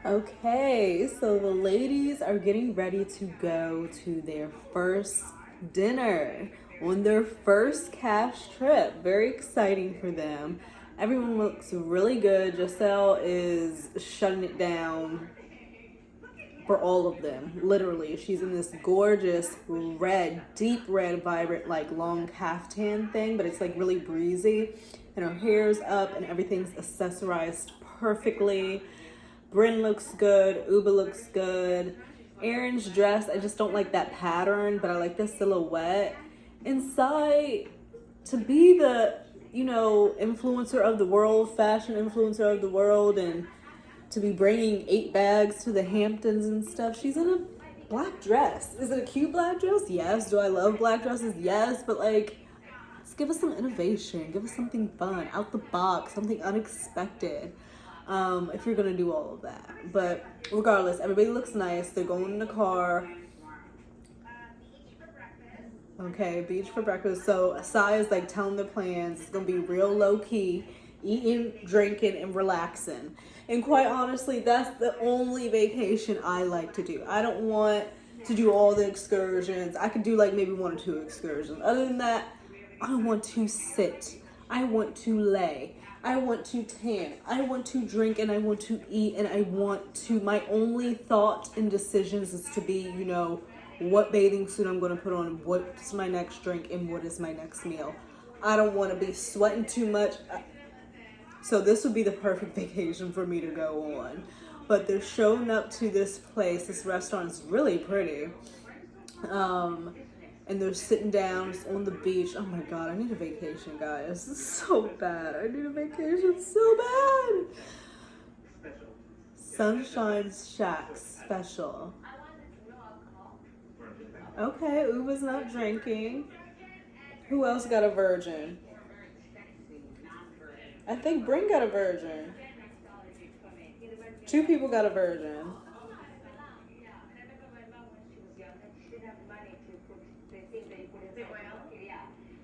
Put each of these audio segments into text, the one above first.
Okay, so the ladies are getting ready to go to their first dinner on their first cash trip. Very exciting for them. Everyone looks really good. Giselle is shutting it down for all of them. Literally, she's in this gorgeous red, deep red, vibrant, like long caftan thing, but it's like really breezy. And her hair's up and everything's accessorized perfectly. Bryn looks good. Uba looks good. Erin's dress, I just don't like that pattern, but I like the silhouette. Inside, to be the, influencer of the world, fashion influencer of the world, and to be bringing 8 bags to the Hamptons and stuff. She's in a black dress. Is it a cute black dress? Yes. Do I love black dresses? Yes. But let's give us some innovation. Give us something fun, out the box, something unexpected. If you're gonna do all of that. But regardless, everybody looks nice. They're going in the car. Okay, beach for breakfast. So Sai is telling the plans. It's gonna be real low key, eating, drinking, and relaxing. And quite honestly, that's the only vacation I like to do. I don't want to do all the excursions. I could do maybe 1 or 2 excursions. Other than that, I want to sit. I want to lay. I want to tan. I want to drink, and I want to eat, and I want to, my only thought and decisions is to be, what bathing suit I'm going to put on, what's my next drink, and what is my next meal. I don't want to be sweating too much. So this would be the perfect vacation for me to go on. But they're showing up to this place. This restaurant is really pretty. And they're sitting down on the beach. Oh my God, I need a vacation, guys. This is so bad. I need a vacation so bad. Sunshine Shack special. Okay, Uba's not drinking. Who else got a virgin? I think Bryn got a virgin. 2 people got a virgin.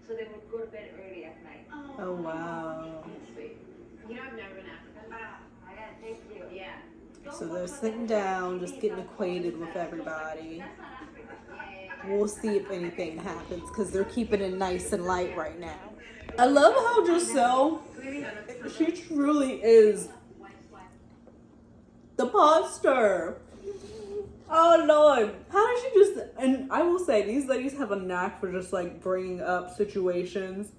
So they would go to bed early at night. Oh, wow. You know, I've never been African. Thank you. Yeah. So they're sitting down, just getting acquainted with everybody. We'll see if anything happens, because they're keeping it nice and light right now. I love how Giselle, she truly is the monster. Oh Lord, how did she just? And I will say, these ladies have a knack for just bringing up situations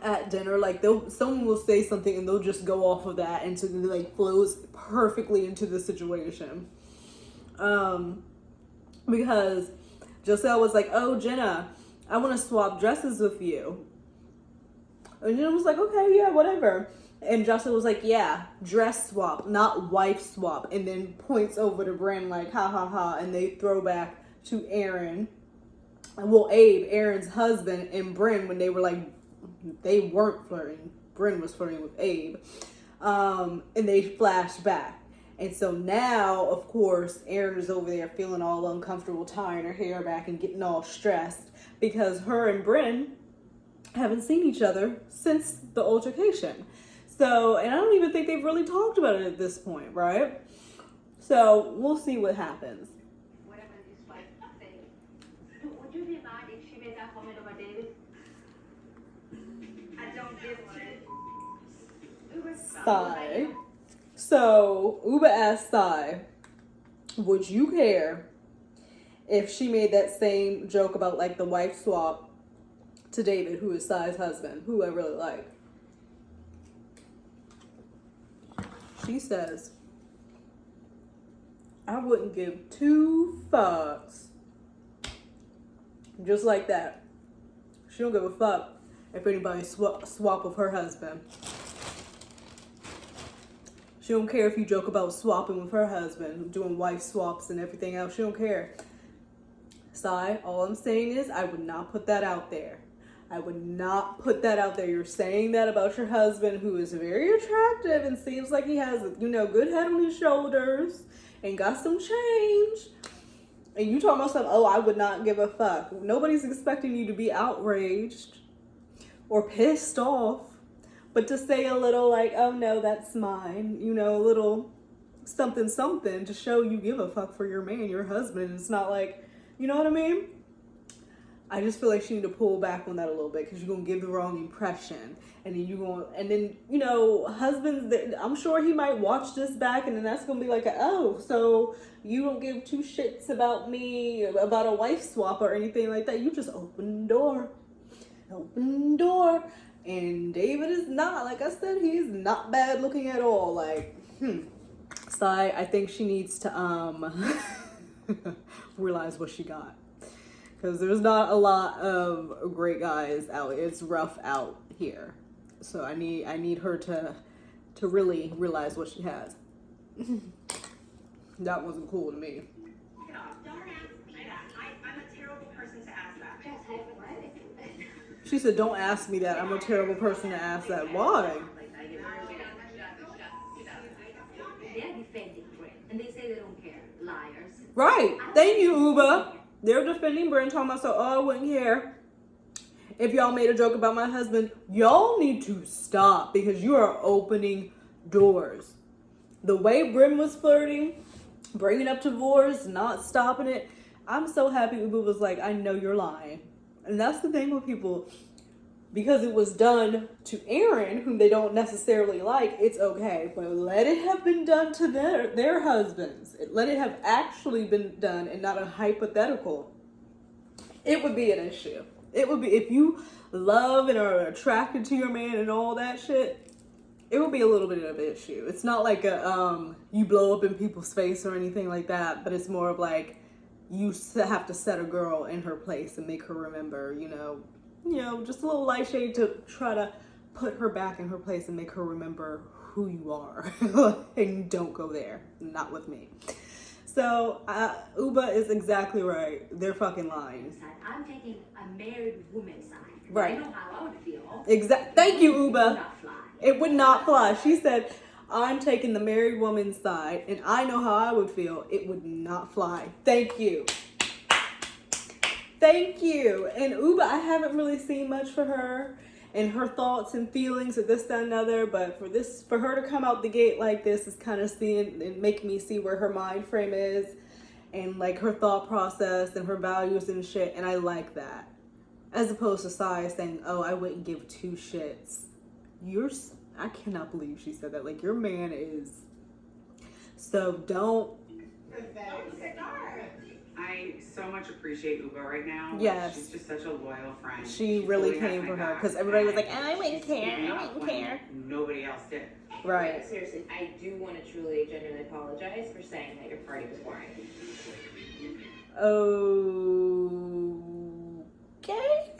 at dinner. Someone will say something and they'll just go off of that and so flows perfectly into the situation. Because Giselle was like, "Oh Jenna, I want to swap dresses with you," and Jenna was like, "Okay, yeah, whatever." And Justin was like, "Yeah, dress swap, not wife swap." And then points over to Bryn ha ha ha. And they throw back to Aaron. Well, Abe, Aaron's husband, and Bryn when they were they weren't flirting. Bryn was flirting with Abe. And they flashed back. And so now, of course, Aaron is over there feeling all uncomfortable, tying her hair back and getting all stressed because her and Bryn haven't seen each other since the altercation. So, and I don't even think they've really talked about it at this point, right? So, we'll see what happens. Whatever this wife saying. Would you be mad if she made that comment about David? I don't get it. Sai. So, Uba asked Sai, would you care if she made that same joke about the wife swap to David, who is Sai's husband, who I really like? She says, I wouldn't give 2 fucks. Just like that. She don't give a fuck if anybody swap with her husband. She don't care if you joke about swapping with her husband, doing wife swaps and everything else. She don't care. Sai, all I'm saying is I would not put that out there. I would not put that out there. You're saying that about your husband, who is very attractive and seems like he has, good head on his shoulders and got some change. And you talking about something, oh, I would not give a fuck. Nobody's expecting you to be outraged or pissed off, but to say a little oh no, that's mine, a little something something to show you give a fuck for your man, your husband. It's not like, you know what I mean? I just feel like she need to pull back on that a little bit because you're gonna give the wrong impression, and then you know, husbands. I'm sure he might watch this back, and then that's gonna be like, oh, so you don't give two shits about me, about a wife swap or anything like that. You just open the door, and David is not, like I said, he is not bad looking at all. Like, So I think she needs to realize what she got. Because there's not a lot of great guys out. It's rough out here. So I need her to really realize what she has. That wasn't cool to me. Don't ask me that. I'm a terrible person to ask that. Just have it. She said, don't ask me that. I'm a terrible person to ask that. Why? They're defending Brent, and they say they don't care. Liars. Right. Thank you, Uba. They're defending Brent, talking about, so, oh, I wouldn't care if y'all made a joke about my husband. Y'all need to stop because you are opening doors. The way Brent was flirting, bringing up divorce, not stopping it. I'm so happy Uba was like, I know you're lying. And that's the thing with people. Because it was done to Aaron, whom they don't necessarily like, it's okay. But let it have been done to their husbands. Let it have actually been done and not a hypothetical. It would be an issue. It would be, if you love and are attracted to your man and all that shit, it would be a little bit of an issue. It's not like you blow up in people's face or anything like that, but it's more of like you have to set a girl in her place and make her remember, you know, just a little light shade to try to put her back in her place and make her remember who you are. And don't go there. Not with me. So, Uba is exactly right. They're fucking lying. I'm taking a married woman's side. Right. I know how I would feel. Thank you, Uba. Not fly. It would not fly. She said, I'm taking the married woman's side, and I know how I would feel. It would not fly. Thank you. Thank you. And Uba, I haven't really seen much for her and her thoughts and feelings of this, that, and other. But for her to come out the gate like this is kind of seeing and making me see where her mind frame is and like her thought process and her values and shit. And I like that. As opposed to Sai saying, oh, I wouldn't give two shits. I cannot believe she said that. Like, your man is. So don't. I so much appreciate Uba right now. Yes. She's just such a loyal friend. She really came for her because everybody was like, I wouldn't care. Nobody else did. Right. Seriously, I do want to truly, genuinely apologize for saying that your party was boring. Okay.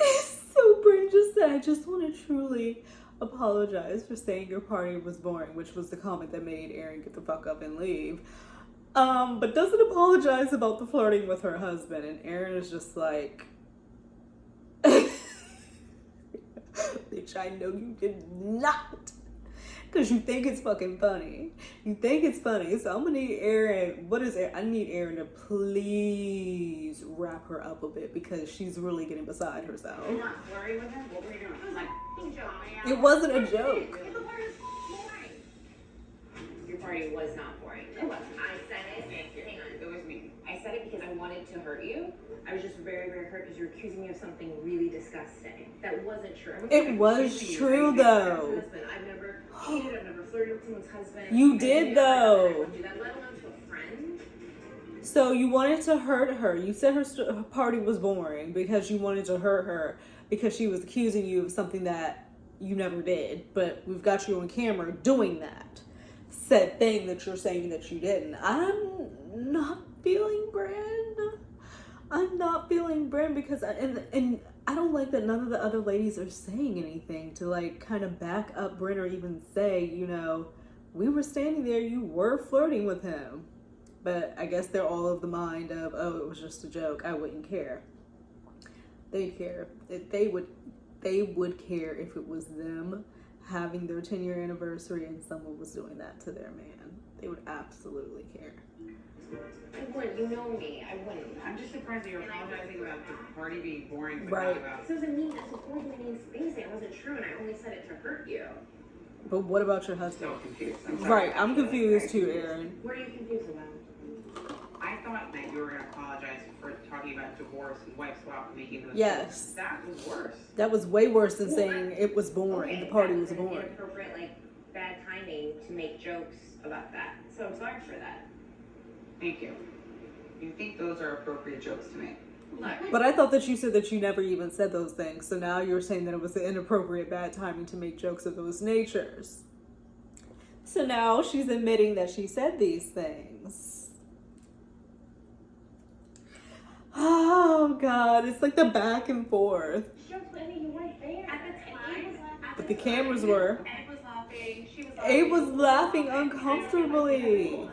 So Bryn just said, I just want to truly apologize for saying your party was boring, which was the comment that made Aaron get the fuck up and leave. But doesn't apologize about the flirting with her husband. And Aaron is just like, bitch, I know you did not. Because you think it's fucking funny. You think it's funny. So I'm going to need Aaron. I need Aaron to please wrap her up a bit because she's really getting beside herself. You're not flirting with him? What were you doing? It wasn't a joke. Your party was not boring. It wasn't. I said it. Hang on. It was me. I said it because I wanted to hurt you. I was just very, very hurt because you're accusing me of something really disgusting. That wasn't true. It was true, though. I've never cheated. I've never flirted with someone's husband. You did, though. Do that, let alone to a friend. So you wanted to hurt her. You said her party was boring because you wanted to hurt her because she was accusing you of something that you never did. But we've got you on camera doing that said thing that you're saying that you didn't. I'm not feeling Bryn. I'm not feeling Bryn because and I don't like that none of the other ladies are saying anything to like kind of back up Bryn or even say, you know, we were standing there, you were flirting with him. But I guess they're all of the mind of, oh, it was just a joke. I wouldn't care. They'd care. They would care if it was them having their 10-year anniversary and someone was doing that to their man. They would absolutely care. I wouldn't. You know me. I wouldn't. I'm just surprised that you're apologizing about the party being boring, but Right. not about... This doesn't mean that's a point in any space. It wasn't true, and I only said it to hurt you. But what about your husband? So confused. I'm sorry. Right, I'm confused too, Aaron. What are you confused about? I thought that you were going to apologize for talking about divorce and wife swap and making those Yes. jokes. That was worse. That was way worse than saying it was boring. Okay, The party that was an boring. inappropriate, like, bad timing to make jokes about that. So I'm sorry for that. Thank you. You think those are appropriate jokes to make? But I thought that you said that you never even said those things. So now you're saying that it was inappropriate bad timing to make jokes of those natures. So now she's admitting that she said these things. Oh God, it's like the back and forth. Jokes, but I mean, you weren't there. At the time, But the cameras were. Ed was laughing. She was Abe was laughing It uncomfortably. was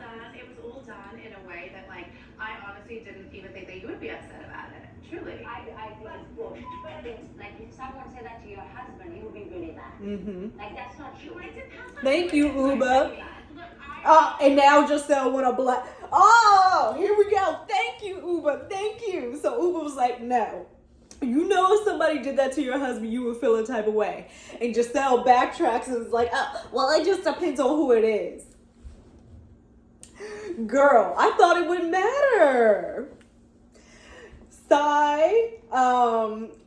all done in a way that, like, I honestly didn't even think that you would be upset about it. Truly. I think it's bullshit. Like, if someone said that to your husband, you would be really mad. Mm-hmm. Like, that's not true. Thank you, Uba. And now Giselle want to black. Oh, here we go. Thank you, Uba. Thank you. So Uba was like, no. You know, if somebody did that to your husband, you would feel a type of way. And Giselle backtracks and is like, oh, well, it just depends on who it is. Girl, I thought it wouldn't matter.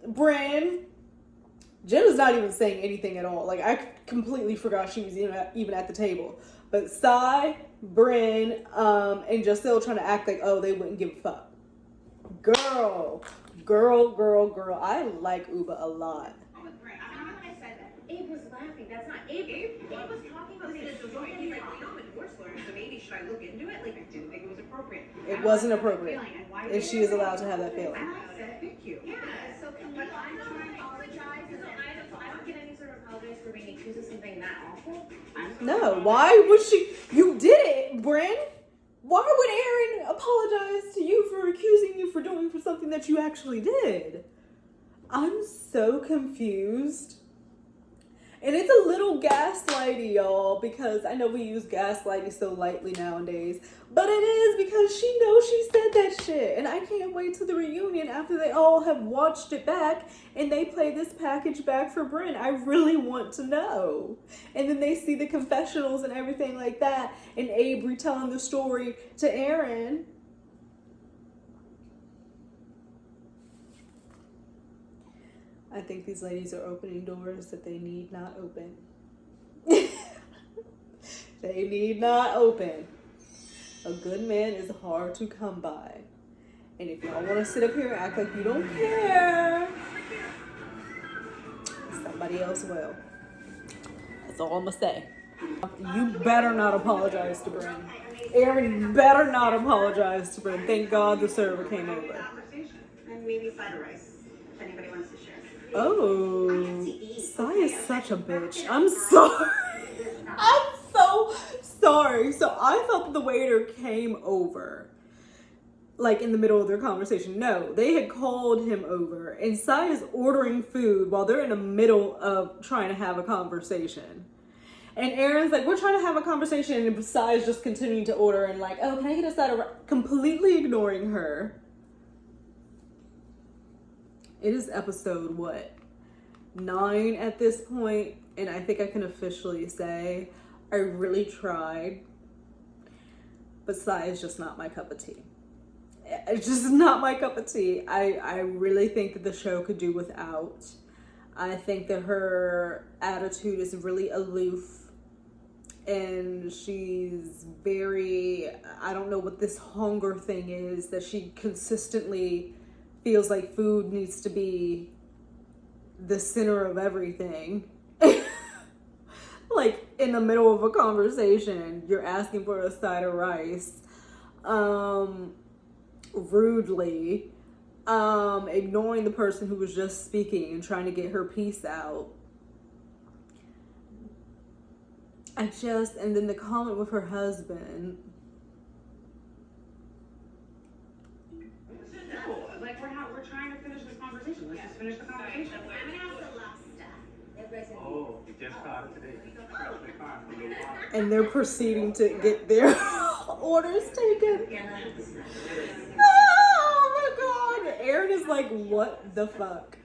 Bryn, Jenna's not even saying anything at all. Like, I completely forgot she was even at the table. But Bryn, and Giselle trying to act like, oh, they wouldn't give a fuck. Girl. I like Uba a lot. I'm with Brent. I don't know when I said that. Abe was laughing. That's not Abe. Abe was talking about this. He's like, well, you know, I'm a divorce lawyer, so maybe should I look into it? Like, I didn't think it was appropriate. It wasn't appropriate. If she is allowed to have that feeling. I said thank you. Yeah. So can we apologize? I don't get any sort of apologize for being accused of something that awful. No, why would she? You did it, Bryn. Why would Aaron apologize to you for accusing you for doing for something that you actually did? I'm so confused. And it's a little gaslighty, y'all, because I know we use gaslighting so lightly nowadays, but it is because she knows she said that shit. And I can't wait till the reunion after they all have watched it back and they play this package back for Bryn. I really want to know. And then they see the confessionals and everything like that, and Abe retelling the story to Aaron. I think these ladies are opening doors that they need not open. They need not open. A good man is hard to come by. And if y'all want to sit up here and act like you don't care, somebody else will. That's all I'm going to say. You better not apologize to Bryn. Aaron better not apologize to Bryn. Thank God the server came over. And maybe side of rice, if anybody wants to share. Oh, Sai is such a bitch. I'm sorry. I'm so sorry. So I thought that the waiter came over, like in the middle of their conversation. No, they had called him over, and Sai is ordering food while they're in the middle of trying to have a conversation. And Aaron's like, we're trying to have a conversation, and Sai is just continuing to order and like, oh, can I get a side of rice? Completely ignoring her. It is episode, 9 at this point, and I think I can officially say I really tried, but Sai is just not my cup of tea. It's just not my cup of tea. I really think that the show could do without. I think that her attitude is really aloof, and she's very, I don't know what this hunger thing is, that she consistently feels like food needs to be the center of everything. Like in the middle of a conversation, you're asking for a side of rice, rudely, ignoring the person who was just speaking and trying to get her piece out. And then the comment with her husband. We're trying to finish this conversation. Let's just finish the conversation. I'm gonna ask the lobster. Oh, you just caught it today. Freshly caught from the water. And they're proceeding to get their orders taken. Oh my God. Erin is like, what the fuck?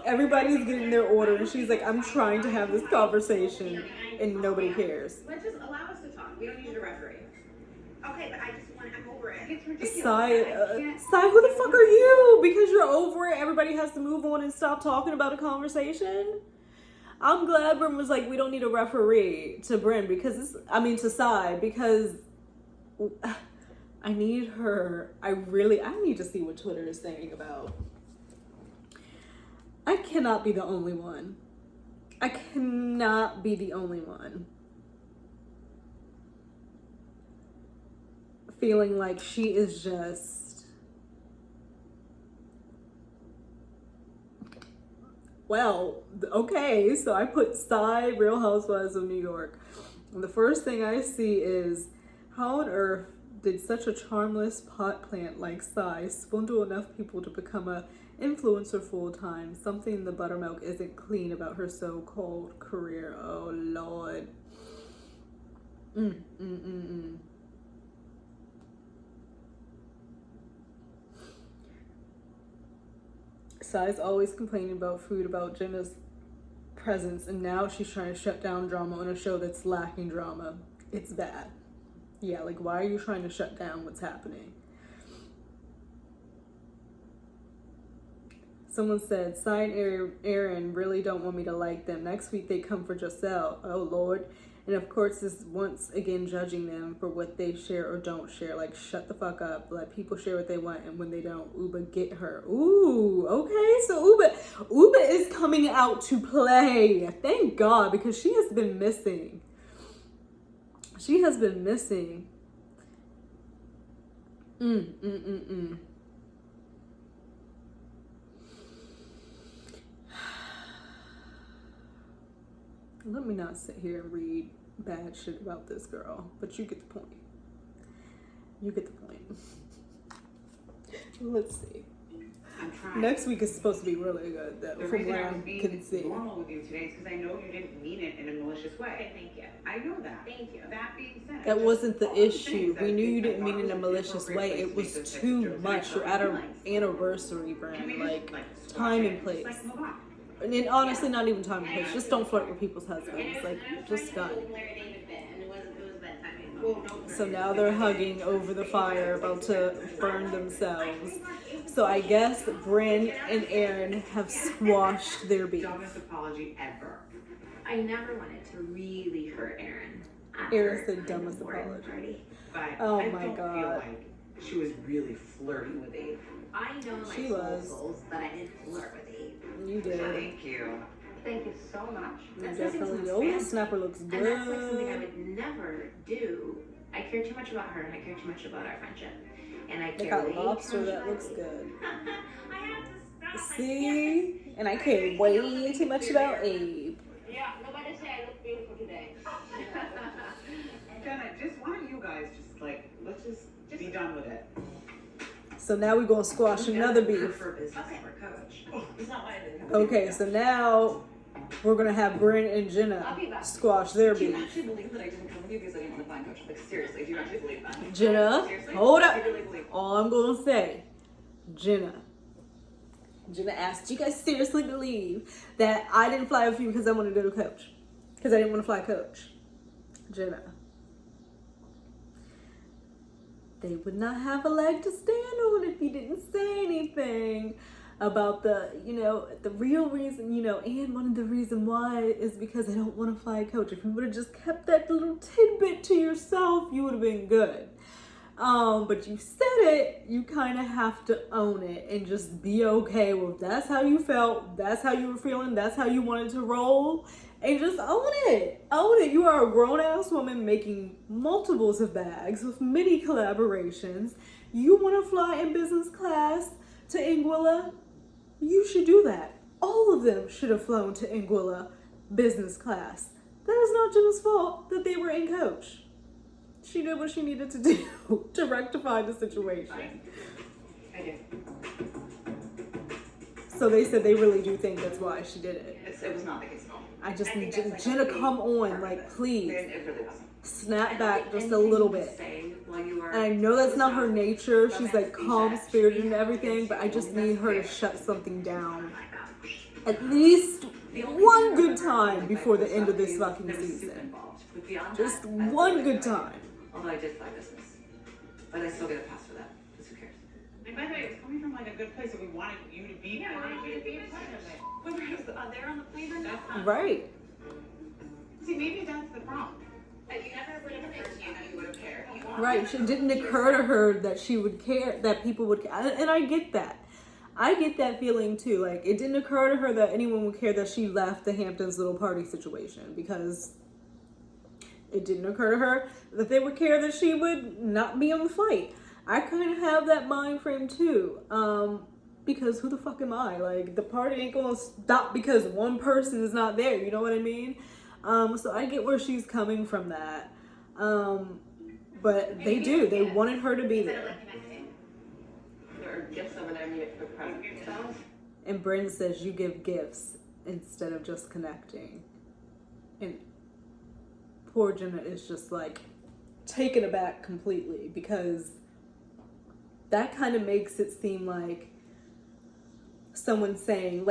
Everybody's getting their order, and she's like, I'm trying to have this conversation. and nobody cares. Let's just allow us to talk. We don't need you to referee. Okay, but I'm over it. It's ridiculous. Sai, who the fuck are you? Because you're over it, everybody has to move on and stop talking about a conversation? I'm glad Bryn was like, we don't need a referee to Bryn to Sai, because I need to see what Twitter is saying about. I cannot be the only one. I cannot be the only one feeling like she is just, well, okay, so I put Psy Real Housewives of New York. And the first thing I see is, how on earth did such a charmless pot plant like Psy swindle enough people to become a influencer full-time? Something in the buttermilk isn't clean about her so-called career. Oh, Lord. Sai's always complaining about food, about Jenna's presence, and now she's trying to shut down drama on a show that's lacking drama. It's bad. Yeah, like, why are you trying to shut down what's happening? Someone said, Sai and Aaron really don't want me to like them. Next week they come for Giselle. Oh, Lord. And of course, is once again judging them for what they share or don't share. Like, shut the fuck up. Let people share what they want, and when they don't, Uba, get her. Ooh, okay. So Uba is coming out to play. Thank God, because she has been missing. She has been missing. Let me not sit here and read bad shit about this girl, but you get the point. You get the point. Let's see. I'm trying. Next week is supposed to be really good, though, The from reason what I I was being can see. normal with you today is because I know you didn't mean it in a malicious way. Okay, thank you. I know that. Thank you. That being said, That wasn't the all I'm saying issue. is We that knew you I didn't thought mean it in a was an malicious appropriate way. place It to was make those too jokes, and much. I You're felt at an nice. anniversary, Can Brand. we Like, just time squash and it? place. Just, move on. And then honestly, not even time and place. Just don't flirt with people's husbands. Like, just done. So now they're hugging over the fire, about to burn themselves. So I guess Bryn and Aaron have squashed their beef. Dumbest apology ever. I never wanted to really hurt Aaron. Aaron said dumbest apology. But Oh I my don't God. feel like she was really flirting with Abe. I know my She soul was. souls, but I didn't flirt with Abe. You did. Thank you. Thank you so much. You That's definitely. nothing Oh, to that snapper looks And that's like something I good. would never do. I care too much about her, and I care too much about our friendship. And I They care got way too lobster much that about looks Abe. good. I have to stop. See? And I care way too much about Abe. Yeah, nobody say I look beautiful today. Jenna, why don't you guys let's just be done with it. So now we're going to squash another beef. For business or coach. It's not why I didn't have Okay, so now we're going to have Bryn and Jenna squash their Do you beef. actually believe that I didn't come with you because I didn't want to find coach? Like, seriously, do you actually believe that? Jenna, Seriously? hold up. I really believe All I'm going to say, Jenna asked, do you guys seriously believe that I didn't fly with you because I wanted to go to coach? Because I didn't want to fly coach. Jenna. They would not have a leg to stand on if you didn't say anything about the real reason, and one of the reason why is because I don't want to fly coach. If you would have just kept that little tidbit to yourself, you would have been good. But you said it, you kind of have to own it and just be okay with that's how you felt, that's how you were feeling, that's how you wanted to roll, and just own it. Own it. You are a grown-ass woman making multiples of bags with many collaborations. You want to fly in business class to Anguilla? You should do that. All of them should have flown to Anguilla business class. That is not Jenna's fault that they were in coach. She did what she needed to do to rectify the situation. I did. So they said they really do think that's why she did it. it was not the case at all. I just I need think that's Jenna, like come on, part of like, it. please It really wasn't. snap back just a little bit. And I know that's not her nature. She's like calm-spirited and everything, but I just need her to shut something down. At least one good time before the end of this fucking season. Just one good time. Although I did fly business. But I still get a pass for that. Because who cares? And by the way, it was coming from like a good place that we wanted you to be. Yeah, we wanted you to be a part of it. Whether it was there on the plane or not. Right. See, maybe that's the problem. And you never would have occurred to you that you would have cared. You wanted Right. It didn't occur to her that she would care, that people would care. And I get that. I get that feeling too. Like, it didn't occur to her that anyone would care that she left the Hamptons little party situation, because it didn't occur to her that they would care that she would not be on the flight. I kind of have that mind frame too. Because who the fuck am I? Like, the party ain't gonna stop because one person is not there. You know what I mean? So I get where she's coming from that. But they do. They wanted her to be there. There are gifts over there needed for presents. And Bryn says you give gifts instead of just connecting. And poor Jenna is just like taken aback completely, because that kind of makes it seem like someone's saying,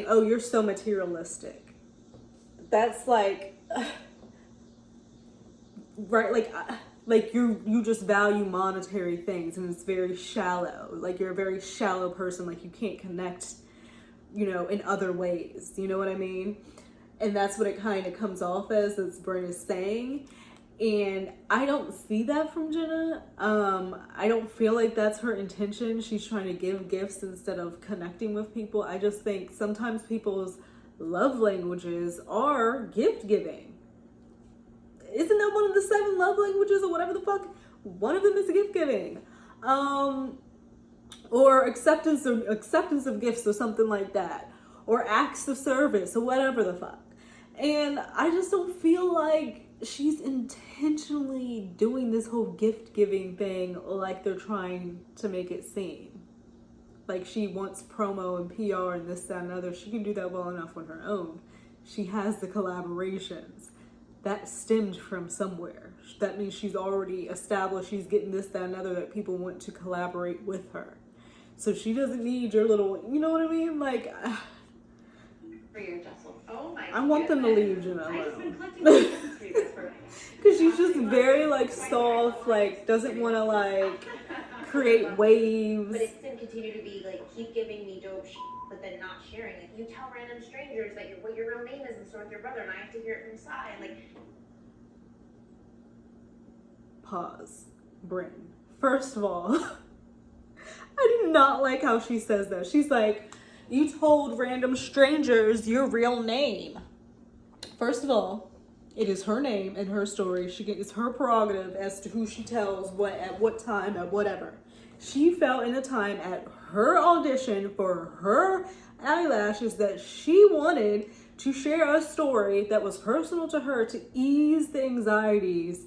oh, you're so materialistic. That's like, right? Like you just value monetary things, and it's very shallow. Like, you're a very shallow person. Like, you can't connect, in other ways. You know what I mean? And that's what it kind of comes off as Bryn is saying. And I don't see that from Jenna. I don't feel like that's her intention. She's trying to give gifts instead of connecting with people. I just think sometimes people's love languages are gift giving. Isn't that one of the 7 love languages or whatever the fuck? One of them is gift giving. Or acceptance of gifts or something like that. Or acts of service or whatever the fuck. And I just don't feel like she's intentionally doing this whole gift giving thing like they're trying to make it seem. Like she wants promo and PR and this, that, and other. She can do that well enough on her own. She has the collaborations. That stemmed from somewhere. That means she's already established she's getting this, that, and other, that people want to collaborate with her. So she doesn't need your little, you know what I mean? Like, for your Jessel. Oh my I want them to leave Jenna I've just been alone. collecting presents for you guys for Because she's just very, like, soft, like, doesn't want to, like, create waves. But it's gonna continue to be like, keep giving me dope shit, but then not sharing it. You tell random strangers that what your real name is and so with your brother, and I have to hear it from Sai. Like, Pause. Bryn. First of all, I do not like how she says that. She's like, you told random strangers your real name. First of all, it is her name and her story. It's her prerogative as to who she tells what at what time at whatever. She felt in a time at her audition for her eyelashes that she wanted to share a story that was personal to her to ease the anxieties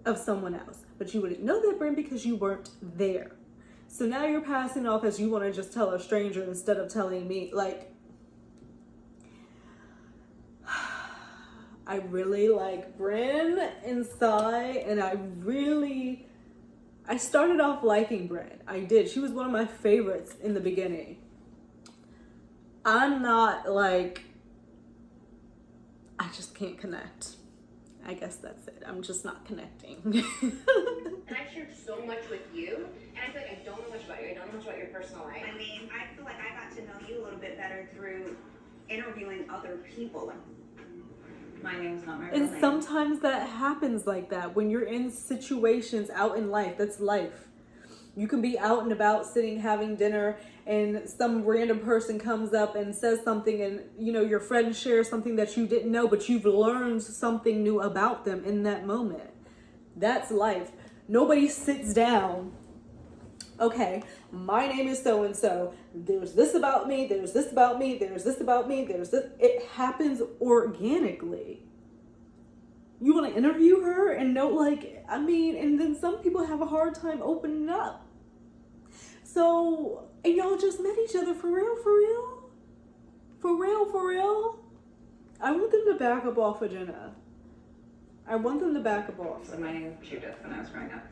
of someone else. But you wouldn't know that, Bryn, because you weren't there. So now you're passing off as you want to just tell a stranger instead of telling me. Like, I really like Bryn and Sai, and I started off liking Bryn. I did. She was one of my favorites in the beginning. I'm not like, I just can't connect. I guess that's it. I'm just not connecting. and I've shared so much with you, and I feel like I don't know much about you. I don't know much about your personal life. I mean, I feel like I got to know you a little bit better through interviewing other people. My name's not my real And name. sometimes that happens like that when you're in situations out in life. That's life. You can be out and about sitting having dinner, and some random person comes up and says something, and your friend shares something that you didn't know, but you've learned something new about them in that moment. That's life. Nobody sits down, okay, my name is so and so, there's this about me, there's this about me, there's this about me, there's this. It happens organically. You want to interview her and know, like, and then some people have a hard time opening up. So, and y'all just met each other for real? For real? I want them to back up off of Jenna. I want them to back up off. So my name was Judith when I was growing up.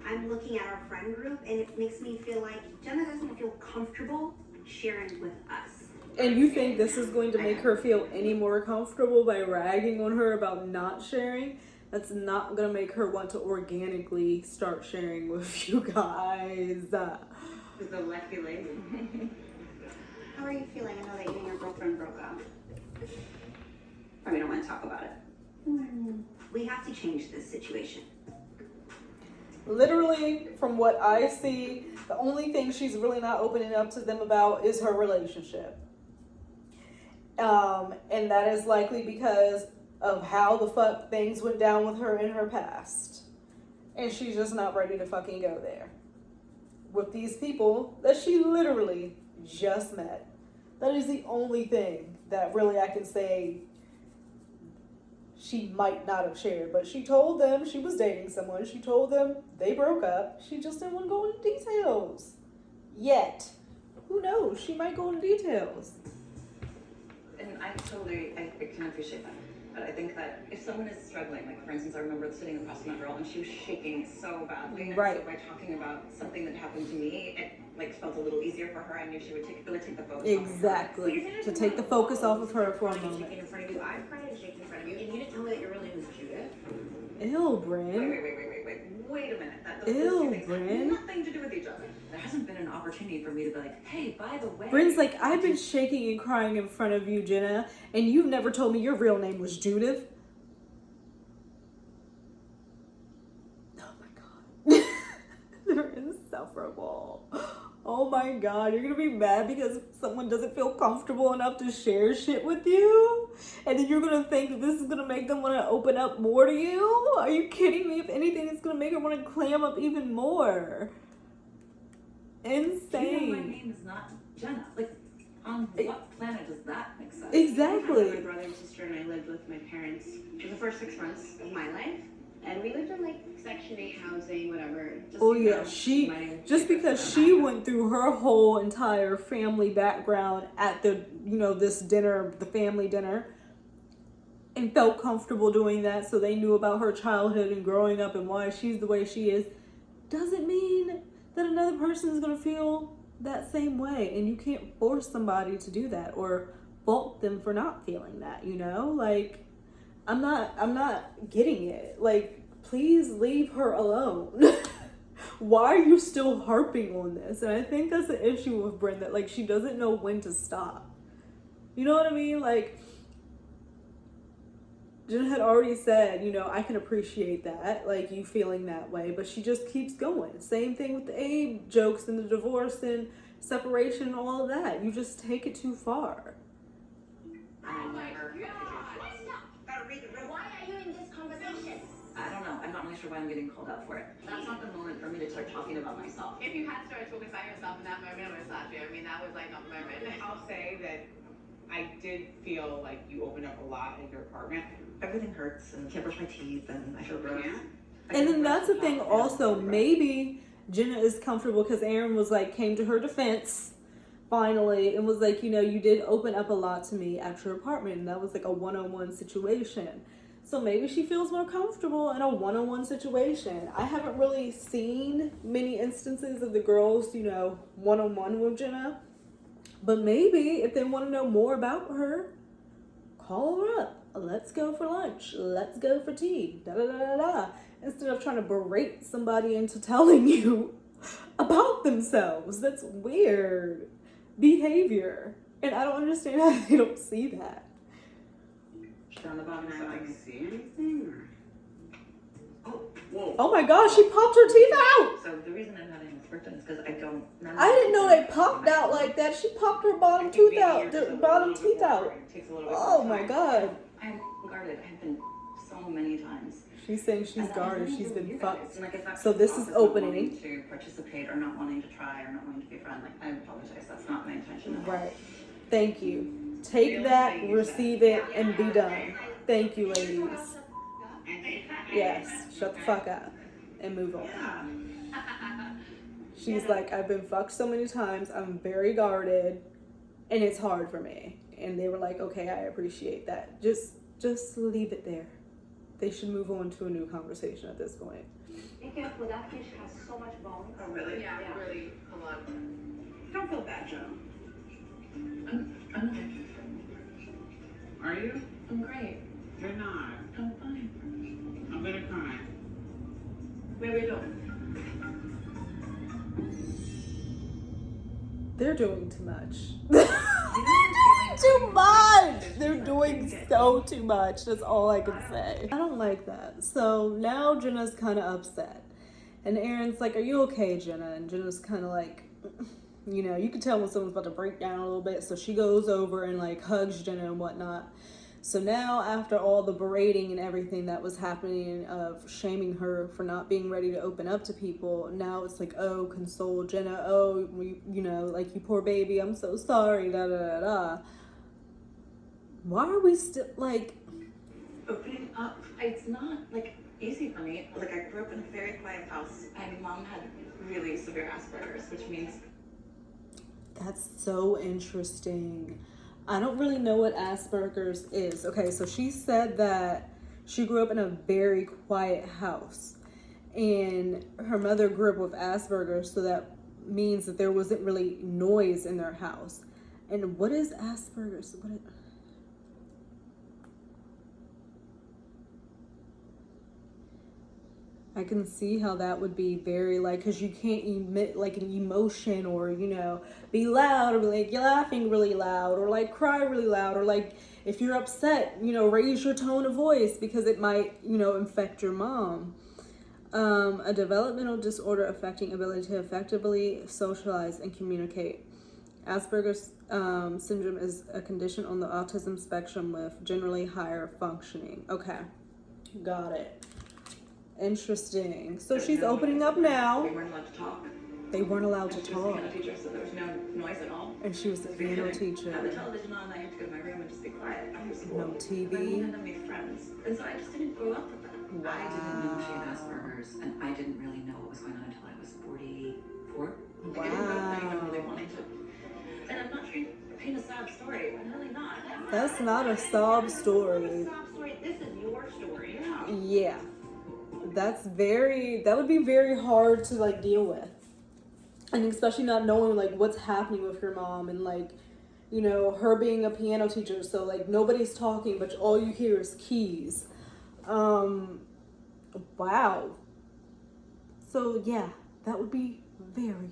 I'm looking at our friend group, and it makes me feel like Jenna doesn't feel comfortable sharing with us. And you think this is going to make her feel any more comfortable by ragging on her about not sharing? That's not going to make her want to organically start sharing with you guys. Is the lucky lady? How are you feeling? I know that you and your girlfriend broke up. I don't want to talk about it. We have to change this situation. Literally, from what I see, the only thing she's really not opening up to them about is her relationship. And that is likely because of how the fuck things went down with her in her past. And she's just not ready to fucking go there. With these people that she literally just met. That is the only thing that really I can say she might not have shared. But she told them she was dating someone. She told them they broke up. She just didn't want to go into details. Yet. Who knows? She might go into details. And I can appreciate that. But I think that if someone is struggling, like for instance, I remember sitting across from a girl and she was shaking so badly. Right. And so by talking about something that happened to me, it like felt a little easier for her. I knew it would take the focus Exactly. To take the focus off of her for a moment. Shaking in front of you. I cried and shaking in front of you, and you didn't tell me that your real name was Judith. Ew, Bryn. Wait a minute. Ew, those two things Bryn. have nothing to do with each other. There hasn't been an opportunity for me to be like, hey, by the way. Bryn's like, I've been shaking and crying in front of you, Jenna, and you've never told me your real name was Judith. Oh my god. They're insufferable. Oh my god, you're gonna be mad because someone doesn't feel comfortable enough to share shit with you? And then you're gonna think that this is gonna make them wanna open up more to you? Are you kidding me? If anything, it's gonna make her wanna clam up even more. Insane. You know my name is not Jenna. Like, on what planet does that make sense? Exactly. My brother and sister and I lived with my parents for the first 6 months of my life. And we lived in like Section 8 housing, whatever. Oh yeah, just because she went through her whole entire family background at the, this dinner, the family dinner, and felt comfortable doing that, so they knew about her childhood and growing up and why she's the way she is, doesn't mean that another person is going to feel that same way. And you can't force somebody to do that or fault them for not feeling that, like, I'm not getting it. Like, please leave her alone. Why are you still harping on this? And I think that's the issue with Bryn, that like she doesn't know when to stop. You know what I mean? Like, Jen had already said, I can appreciate that, like you feeling that way, but she just keeps going. Same thing with the Abe jokes and the divorce and separation and all of that. You just take it too far. Oh my god! Gotta read the room. Why are you in this conversation? I don't know. I'm not really sure why I'm getting called out for it. That's not the moment for me to start talking about myself. If you had started talking about yourself in that moment, I would have slapped you. I mean, that was like not the moment. I'll say that I did feel like you opened up a lot in your apartment. Everything hurts and I can't brush my teeth and I feel gross. Yeah. And then that's the thing also, maybe Jenna is comfortable because Aaron was like, came to her defense finally and was like, you did open up a lot to me at your apartment, and that was like a one-on-one situation. So maybe she feels more comfortable in a one-on-one situation. I haven't really seen many instances of the girls, one-on-one with Jenna. But maybe if they want to know more about her, call her up. Let's go for lunch. Let's go for tea. Da da da da da. Instead of trying to berate somebody into telling you about themselves. That's weird behavior. And I don't understand how they don't see that. On the bottom Can I like see anything? Oh, whoa. Oh my gosh, she popped her teeth out. So the reason I'm having this work done is because I didn't know they popped out like that. She popped her bottom tooth out, the bottom teeth out. Oh my god. I'm guarded. I've been so many times. She's saying she's guarded. She's been fucked. And, like, if that's So this is not opening. wanting to participate or not wanting to try or not wanting to be a friend, like, I apologize. That's not my intention at all. Right. Thank you. Take that, receive it, and be done. Thank you, ladies. Yes. Shut the fuck up and move on. She's like, I've been fucked so many times. I'm very guarded, and it's hard for me. And they were like, okay, I appreciate that. Just leave it there. They should move on to a new conversation at this point. Be careful, that fish has so much bone. Oh, really? Yeah, really a lot. Don't feel bad, Joe. I'm okay. Are you? I'm great. You're not. I'm fine. I'm gonna cry. Where we go? They're doing too much. You know Too much. They're doing so too much. That's all I can say. I don't like that. So now Jenna's kind of upset. And Aaron's like, are you okay, Jenna? And Jenna's kind of like, you know, you can tell when someone's about to break down a little bit. So she goes over and like hugs Jenna and whatnot. So now after all the berating and everything that was happening of shaming her for not being ready to open up to people, now it's like, oh, console Jenna. Oh, you know, like, you poor baby. I'm so sorry. Da da da da. Why are we still like opening up? It's not like easy for me. Like, I grew up in a very quiet house, and mom had really severe Asperger's, which means That's so interesting. I don't really know what Asperger's is. Okay, so she said that she grew up in a very quiet house and her mother grew up with Asperger's, so that means that there wasn't really noise in their house. And what is Asperger's? I can see how that would be very like, because you can't emit like an emotion, or, you know, be loud, or be like you're laughing really loud, or like cry really loud, or like if you're upset, you know, raise your tone of voice because it might, you know, infect your mom. A developmental disorder affecting ability to effectively socialize and communicate. Asperger's syndrome is a condition on the autism spectrum with generally higher functioning. Okay, got it. Interesting. So she's opening up now. we weren't allowed to talk. They weren't allowed to She was a talk. piano teacher, so there was no noise at all. And she was a piano Had the teacher. television on, I had to go to my room and just be quiet after school. No My mom TV. had made friends, and so I just didn't grow up with that. I didn't know she had Wow. Asperger's, and I didn't really know what was going on until I was 44. Like, I didn't grow up with anyone really wanting to. And I'm not trying to paint a sad story. I'm really not. That's not a sob story. Sob story. This is your story. Yeah. That would be very hard to like deal with. And especially not knowing like what's happening with your mom, and like, you know, her being a piano teacher, so like nobody's talking but all you hear is keys. Wow. So yeah, that would be very,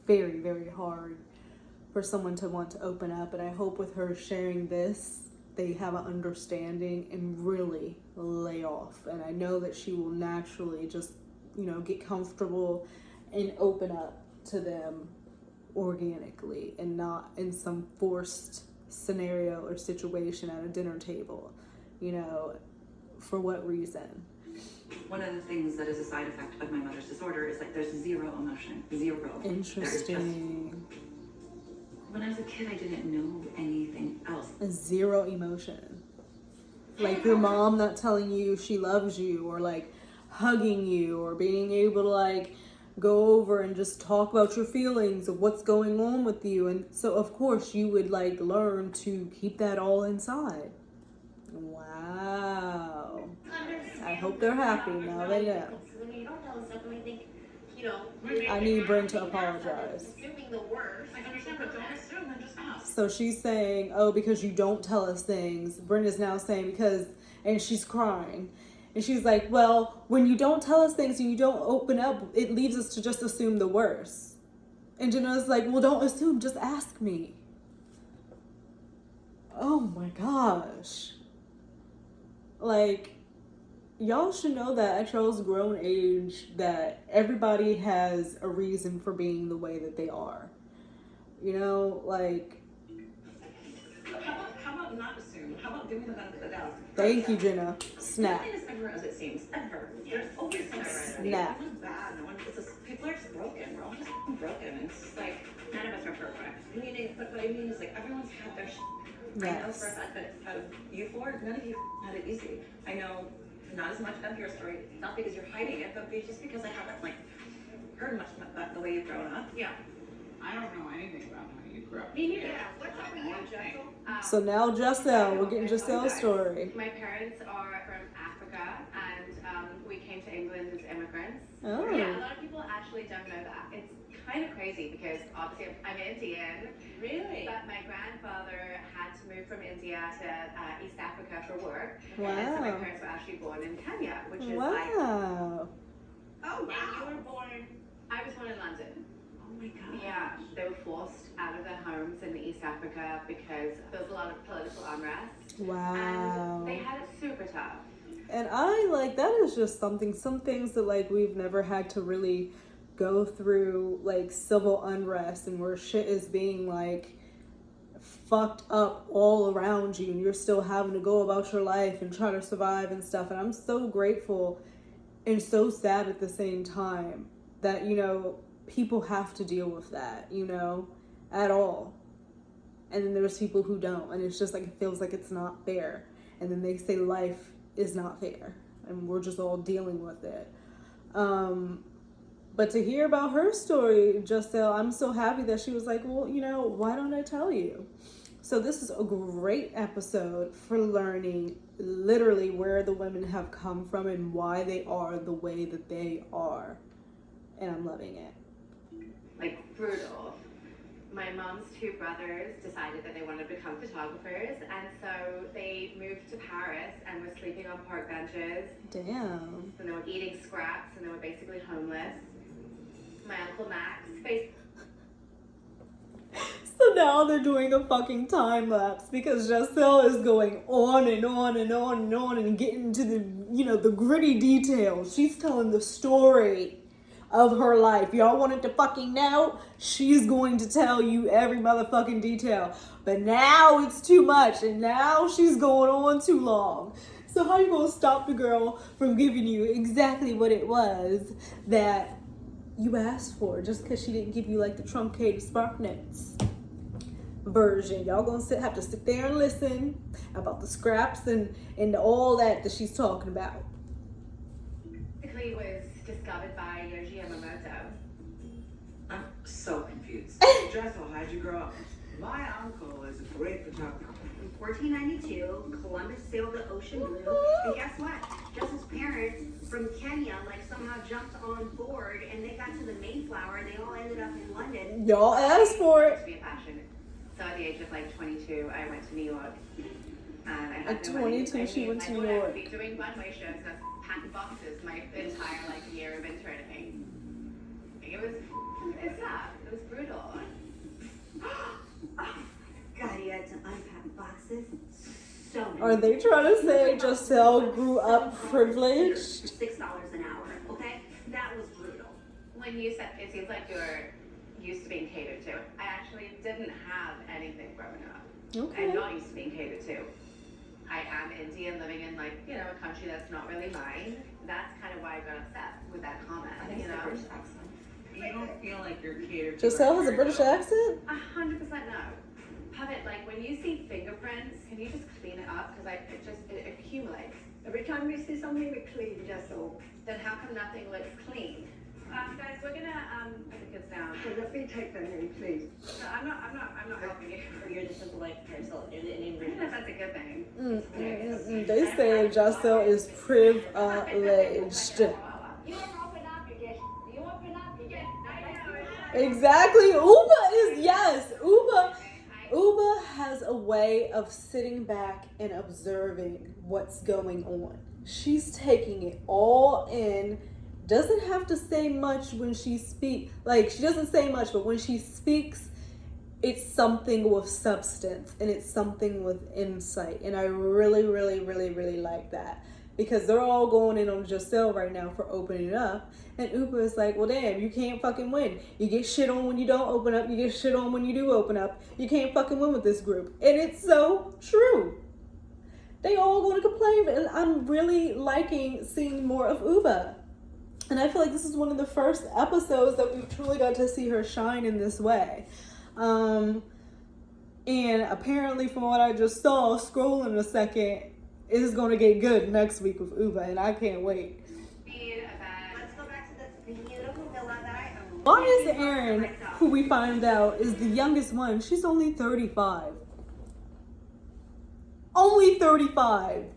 very, very hard for someone to want to open up. And I hope with her sharing this, they have an understanding and really lay off. And I know that she will naturally just, you know, get comfortable and open up to them organically and not in some forced scenario or situation at a dinner table, you know, for what reason? One of the things that is a side effect of my mother's disorder is like there's zero emotion. Zero. Interesting. When I was a kid, I didn't know anything else. Zero emotion. Like your mom not telling you she loves you, or like hugging you, or being able to like go over and just talk about your feelings of what's going on with you. And so of course you would like learn to keep that all inside. Wow. I hope they're happy now they know. When you don't tell us stuff, and we think, you know, I need Bryn to apologize. assuming the worst. I understand, but don't assume, then just ask. So she's saying, oh, because you don't tell us things. Brenda's now saying because, and she's crying. And she's like, well, when you don't tell us things and you don't open up, it leaves us to just assume the worst. And Jenna's like, well, don't assume, just ask me. Oh my gosh. Like, y'all should know that at y'all's grown age that everybody has a reason for being the way that they are. You know, like... How about not assume? How about giving the benefit of the doubt? Thank you, Jenna. Snap. Nothing is ever as it seems. Ever. There's always some serenity. Snap. No one's bad. No one, people are just broken. We're all just broken. And it's just like, none of us are perfect. Meaning, but what I mean is like, everyone's had their I know for a fact that out of you four, none of you had it easy. I know not as much of your story, not because you're hiding it, but just because I haven't like heard much about the way you've grown up. Yeah. I don't know anything about how you grew up. Me neither. What's up with you, Jessel? So now Giselle, we're getting Giselle's story. My parents are from Africa, and we came to England as immigrants. Oh. Yeah, a lot of people actually don't know that. It's kind of crazy because obviously I'm Indian. Really? But my grandfather had to move from India to East Africa for work. Wow. And so my parents were actually born in Kenya, which is Wow. like... Oh, wow. And you were born... I was born in London. Oh my God. Yeah, they were forced out of their homes in East Africa because there was a lot of political unrest. Wow. And they had it super tough. And I like that is just some things that like we've never had to really go through, like civil unrest and where shit is being like fucked up all around you and you're still having to go about your life and try to survive and stuff. And I'm so grateful and so sad at the same time that, you know, people have to deal with that, you know, at all. And then there's people who don't, and it's just like it feels like it's not fair. And then they say life is not fair and we're just all dealing with it. But to hear about her story, Giselle, I'm so happy that she was like, well, you know, why don't I tell you? So this is a great episode for learning literally where the women have come from and why they are the way that they are. And I'm loving it. Like brutal. My mom's two brothers decided that they wanted to become photographers, and so they moved to Paris and were sleeping on park benches. Damn. And they were eating scraps, and they were basically homeless. My Uncle Max So now they're doing a fucking time lapse because Giselle is going on and on and on and on and getting into the, you know, the gritty details. She's telling the story of her life. Y'all wanted to fucking know? She's going to tell you every motherfucking detail. But now it's too much and now she's going on too long. So how you gonna stop the girl from giving you exactly what it was that you asked for just because she didn't give you like the truncated spark notes version? Y'all gonna have to sit there and listen about the scraps and all that she's talking about. basically was discovered by Yoji Yamamoto. I'm so confused. Jessel, how'd you grow up? My uncle is a great photographer. In 1492, Columbus sailed the ocean blue, and guess what? Jessel's parents from Kenya somehow jumped on board, and they got to the Mayflower, and they all ended up in London. Y'all asked for To it. be a passion. So at the age of 22, I went to New York. And I had At no money. 22, she went to New I thought I York. would be doing runway shows and packing boxes my entire year of interning. It sucked. It was brutal. God, you had to unpack boxes. So many. Are they trying to say Giselle grew up privileged? $6 an hour, okay? That was brutal. When you said it seems like you're used to being catered to, I actually didn't have anything growing up. Okay. I'm not used to being catered to. I am Indian, living in a country that's not really mine. That's kind of why I got upset with that comment. I think it's the British accent. You don't feel like you're catered to. Giselle has a British accent? 100% no. Puppet, when you see fingerprints, can you just clean it up? Because it accumulates. Every time we see something, we clean, Jessel. Then how come nothing looks clean? Guys, we're gonna put the kids down. So let me take them in, please. No, I'm not helping you. You're just a polite person. You're the Indian I don't know if version. that's a good thing. They say Giselle is privileged. You don't open up, you get. You open up, you get. Exactly. Uba has a way of sitting back and observing what's going on. She's taking it all in. Doesn't have to say much when she speaks. She doesn't say much, but when she speaks, it's something with substance and it's something with insight. And I really, really, really, really like that. Because they're all going in on Giselle right now for opening it up. And Uba is like, well, damn, you can't fucking win. You get shit on when you don't open up. You get shit on when you do open up. You can't fucking win with this group. And it's so true. They all going to complain. And I'm really liking seeing more of Uba. And I feel like this is one of the first episodes that we've truly got to see her shine in this way. And apparently from what I just saw, scrolling a second, it is going to get good next week with Uba, and I can't wait. Let's go back to the beautiful villa that I own. Why is Erin, who we find out is the youngest one, she's only 35. Only 35.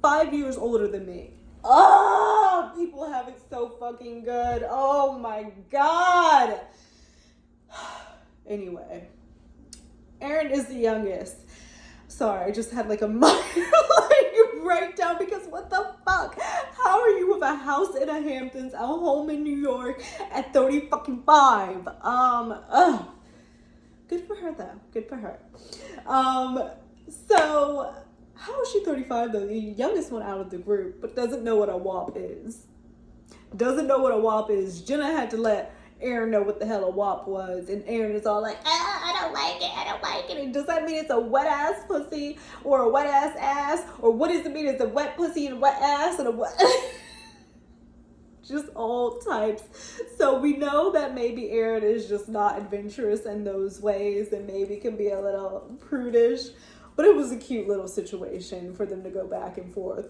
5 years older than me. Oh, people have it so fucking good. Oh my God. Anyway, Aaron is the youngest. Sorry, I just had like a minor breakdown because what the fuck? How are you with a house in the Hamptons, a home in New York at 30 fucking 5? Good for her though. Good for her. So how is she 35 though? The youngest one out of the group, but doesn't know what a WAP is. Doesn't know what a WAP is. Jenna had to let Aaron know what the hell a WAP was, and Aaron is all like, I don't like it, I don't like it. And does that mean it's a wet ass pussy or a wet ass? Or what does it mean? It's a wet pussy and a wet ass and a wet just all types. So we know that maybe Aaron is just not adventurous in those ways and maybe can be a little prudish, but it was a cute little situation for them to go back and forth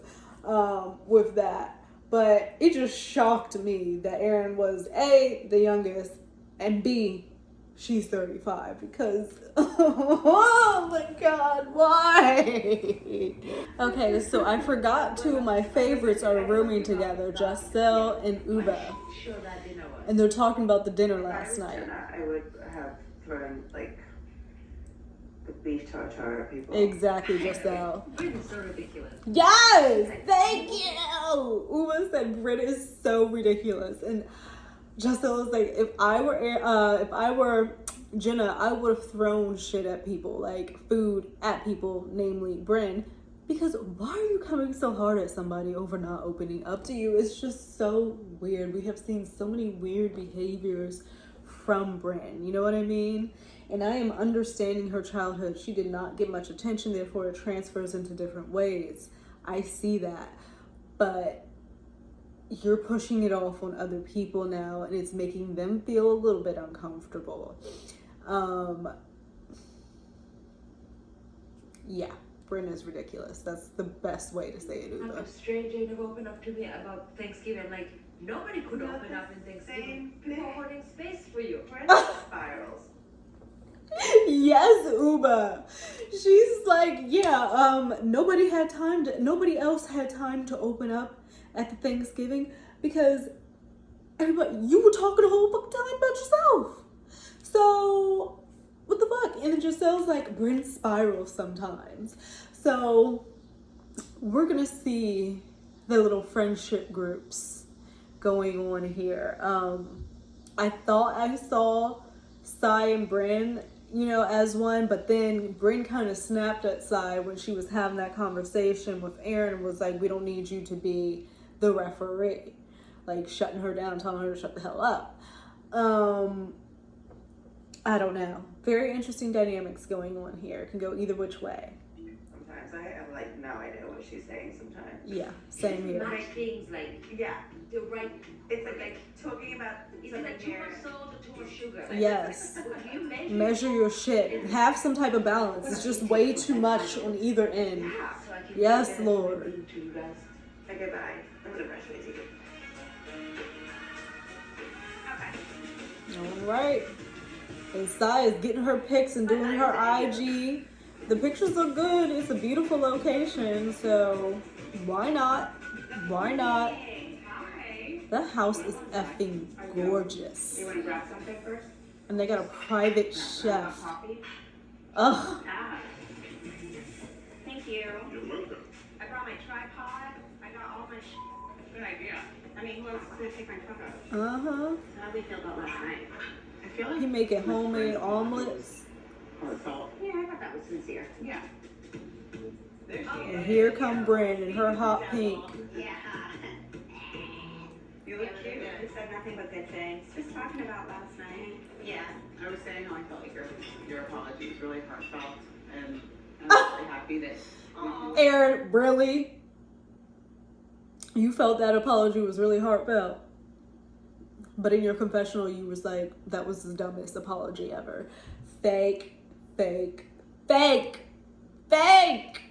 with that. But it just shocked me that Aaron was A, the youngest, and B, she's 35 because, oh my God, why? Okay, so I forgot two of my favorites are rooming together, Giselle and Uba. And they're talking about the dinner last night. I would have thrown like the beef tartare at people. Exactly, Giselle. Brit is so ridiculous. Yes, thank you. Uba said Brit is so ridiculous, and Giselle was like, if I were Jenna, I would have thrown shit at people, like food at people, namely Bryn, because why are you coming so hard at somebody over not opening up to you? It's just so weird. We have seen so many weird behaviors from Bryn, you know what I mean? And I am understanding her childhood. She did not get much attention, therefore it transfers into different ways. I see that. But you're pushing it off on other people now, and it's making them feel a little bit uncomfortable. Yeah, Bryn is ridiculous. That's the best way to say it, I'm Uba. a stranger who opened up to me about Thanksgiving. Like, nobody could open up in Thanksgiving. People are holding space for you. Spirals. Yes, Uba. She's like, yeah, nobody else had time to open up at the Thanksgiving because everybody, you were talking the whole fucking time about yourself. So, what the fuck? And then Giselle's like, Bryn spirals sometimes. So, we're gonna see the little friendship groups going on here. I thought I saw Sai and Bryn, you know, as one, but then Bryn kind of snapped at Sai when she was having that conversation with Aaron and was like, we don't need you to be the referee. Like, shutting her down, telling her to shut the hell up. I don't know. Very interesting dynamics going on here. It can go either which way. Sometimes I have like no idea what she's saying sometimes. Yeah, same here. Right things like Yeah. the right. It's like talking about Is it something like too here. much salt or too much sugar? Yes. If you Measure your shit. Have some type of balance. It's just way too much on either end. Yeah. So I can Yes, give that Lord. to you guys. Okay, bye. I'm gonna brush my teeth. Okay. All right. And Sai is getting her pics and doing her IG. The pictures look good. It's a beautiful location, so why not? Why not? Hey, hi. The house is effing gorgeous. You want to grab something first? And they got a private chef. Coffee? Ugh. Ah. Thank you. You're welcome. I brought my tripod. I got all my Good idea. I mean, who else is going to take my photos? Uh-huh. How did we feel about last night? I feel like... He making homemade omelets. So, Yeah, I thought that was sincere. yeah. There she And is. here come Bryn in her hot pink. Yeah. You look cute. We said nothing but good things. Just talking about last night. Yeah. I was saying how I felt like your apology was really heartfelt, and I'm really happy that... Aaron, really? You felt that apology was really heartfelt? But in your confessional, you was like, that was the dumbest apology ever. Fake, fake, fake, fake!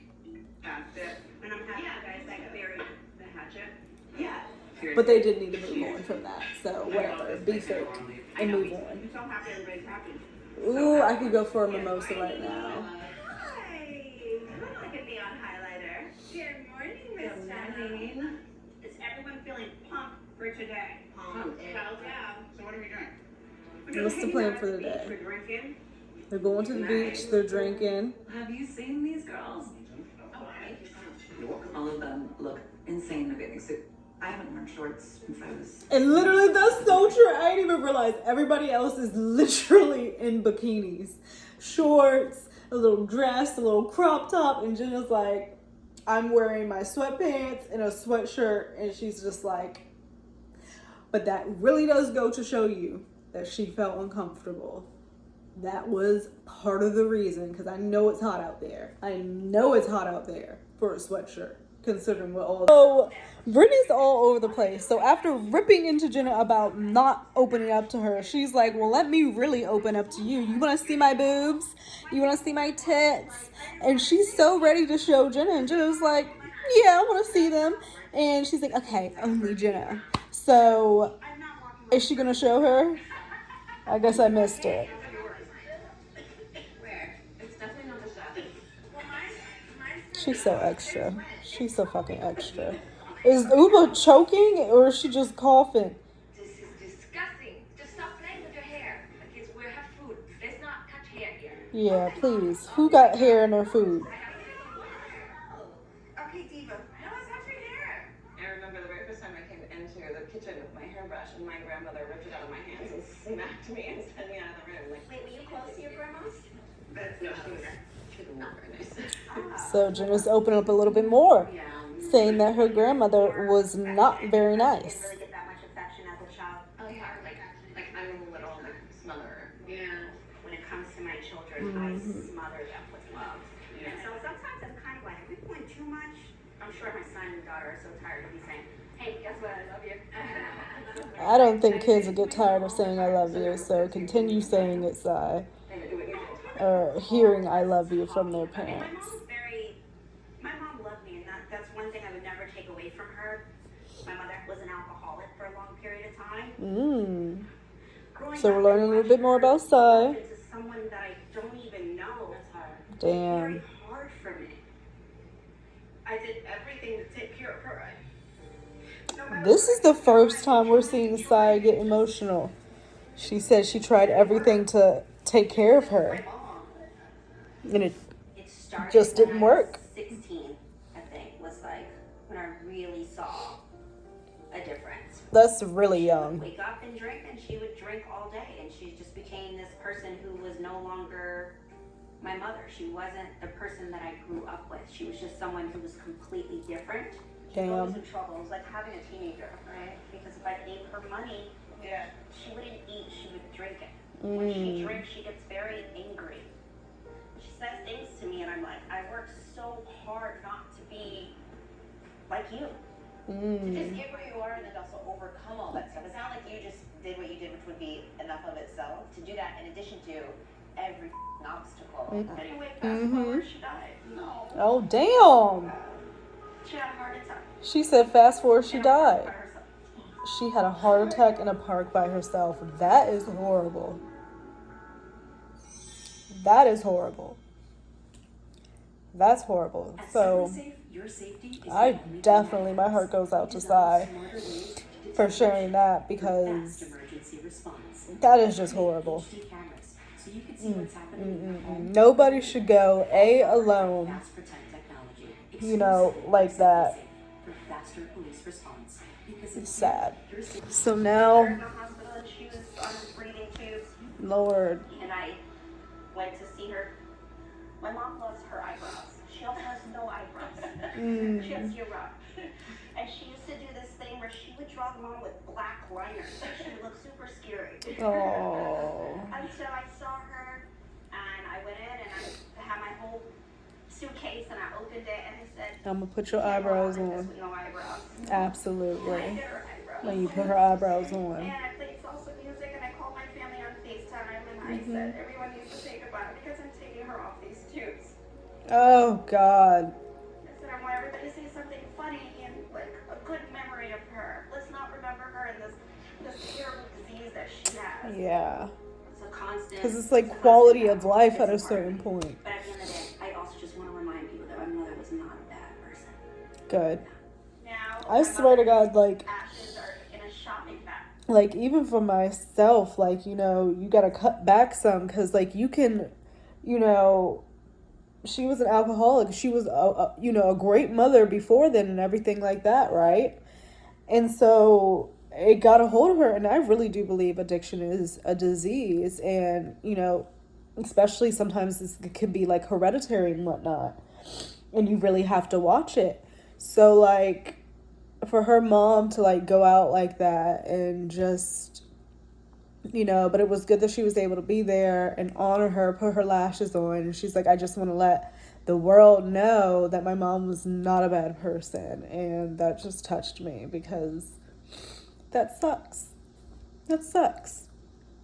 That's it. And I'm happy you guys like buried the hatchet. Yeah. But they did need to move on from that, so whatever. Be fake and move on. I'm so happy everybody's happy. Ooh, I could go for a mimosa right now. Hi. You look like a neon highlighter. Good morning, Miss Jenny. Is feeling pumped for today. Pumped. Hell yeah. So what are we doing? What's the plan for the day? We're drinking. They're going to the beach, they're drinking. Have you seen these girls? Oh, thank you so much. You're welcome. All of them look insane in a bathing suit. I haven't worn shorts since I was... And literally, that's so true. I didn't even realize everybody else is literally in bikinis. Shorts, a little dress, a little crop top, and Jenna's like, I'm wearing my sweatpants and a sweatshirt, and she's just like, but that really does go to show you that she felt uncomfortable. That was part of the reason, because I know it's hot out there. I know it's hot out there for a sweatshirt, considering what all... So, Brittany's all over the place. So after ripping into Jenna about not opening up to her, she's like, well, let me really open up to you. You want to see my boobs? You want to see my tits? And she's so ready to show Jenna. And Jenna's like, yeah, I want to see them. And she's like, okay, only Jenna. So is she going to show her? I guess I missed it. Where? It's definitely not the chef. She's so extra. She's so fucking extra. Is Uba choking or is she just coughing? This is disgusting. Just stop playing with your hair. The kids will have food. Let's not touch hair here. Yeah, please. Who got hair in their food? Okay, Diva. No one's touching hair. I remember the very first time I came into the kitchen with my hairbrush and my grandmother ripped it out of my hands and smacked me and sent me out of the room. Like, Wait, were you close to your grandma's? no, she was not very nice. So Jenna's opening up a little bit more, Yeah. saying that her grandmother was not very I nice. didn't really get that much affection as a child. Oh yeah, like I'm a little like smotherer. Yeah. When it comes to my children, I smother them with love. And so sometimes I'm kind of like, are we doing too much? I'm sure my son and daughter are so tired of me saying, hey, guess what? I love you. I don't think kids will get tired of saying I love you, so continue saying it, Si. Or hearing I love you from their parents. My mom loved me, and that's one thing I would never take away from her. My mother was an alcoholic for a long period of time. So we're learning a little bit more about Si. To someone that I don't even know. That's hard. Damn. Very hard for me. I did everything to take care of her. This is the first time we're seeing Si get emotional. She said she tried everything to take care of her. And it just didn't work. 16, I think, was like when I really saw a difference. That's really young. Wake up and drink, and she would drink all day, and she just became this person who was no longer my mother. She wasn't the person that I grew up with. She was just someone who was completely different. She was always in trouble. It was like having a teenager, right? Because if I gave her money, she wouldn't eat, she would drink it. When she drinks, she gets very angry. She says things to me, and I'm like, I worked so hard not to be like you. To just get where you are and then also overcome all that stuff. It's not like you just did what you did, which would be enough of itself. To do that in addition to every obstacle. Anyway, fast forward, she died. No. Oh, damn. She had a heart attack. She said fast forward, she In a park died. by herself. She had a heart attack in a park by herself. That is horrible. That is horrible. That's horrible. So, I definitely, my heart goes out to Si for sharing that, because that is just horrible. Nobody should go alone, you know, like that. It's sad. So Her now, in the hospital, and she was on breathing tubes. Lord, And I went to see her. My mom loves her eyebrows. She also has no eyebrows. She has zero. And she used to do this thing where she would draw them on with black liners. She would look super scary. oh, And so I saw her, and I went in, and I had my whole suitcase, and I opened it, and I said, I'm gonna put your "You can't eyebrows walk like this on. with no eyebrows." And I Absolutely. did her eyebrows. When you put her eyebrows on. And I played salsa music, and I called my family on FaceTime, and I said, everyone needs to say goodbye because I'm taking her off these tubes. Oh, God. I said, I want everybody to say something funny and like a good memory of her. Let's not remember her and this terrible disease that she has. Yeah. It's a constant. Because it's like quality of life at a certain point. But at the end of the day, I also just want to remind people that my mother was not a bad person. Good. Now, I swear to God, like, at like, even for myself, like, you know, you gotta cut back some, because, like, you can, you know, she was an alcoholic. She was, you know, a great mother before then and everything like that, right? And so it got a hold of her. And I really do believe addiction is a disease. And, you know, especially sometimes this can be like hereditary and whatnot. And you really have to watch it. So, like, for her mom to, like, go out like that and just, you know, but it was good that she was able to be there and honor her, put her lashes on. And she's like, I just want to let the world know that my mom was not a bad person. And that just touched me, because that sucks. That sucks.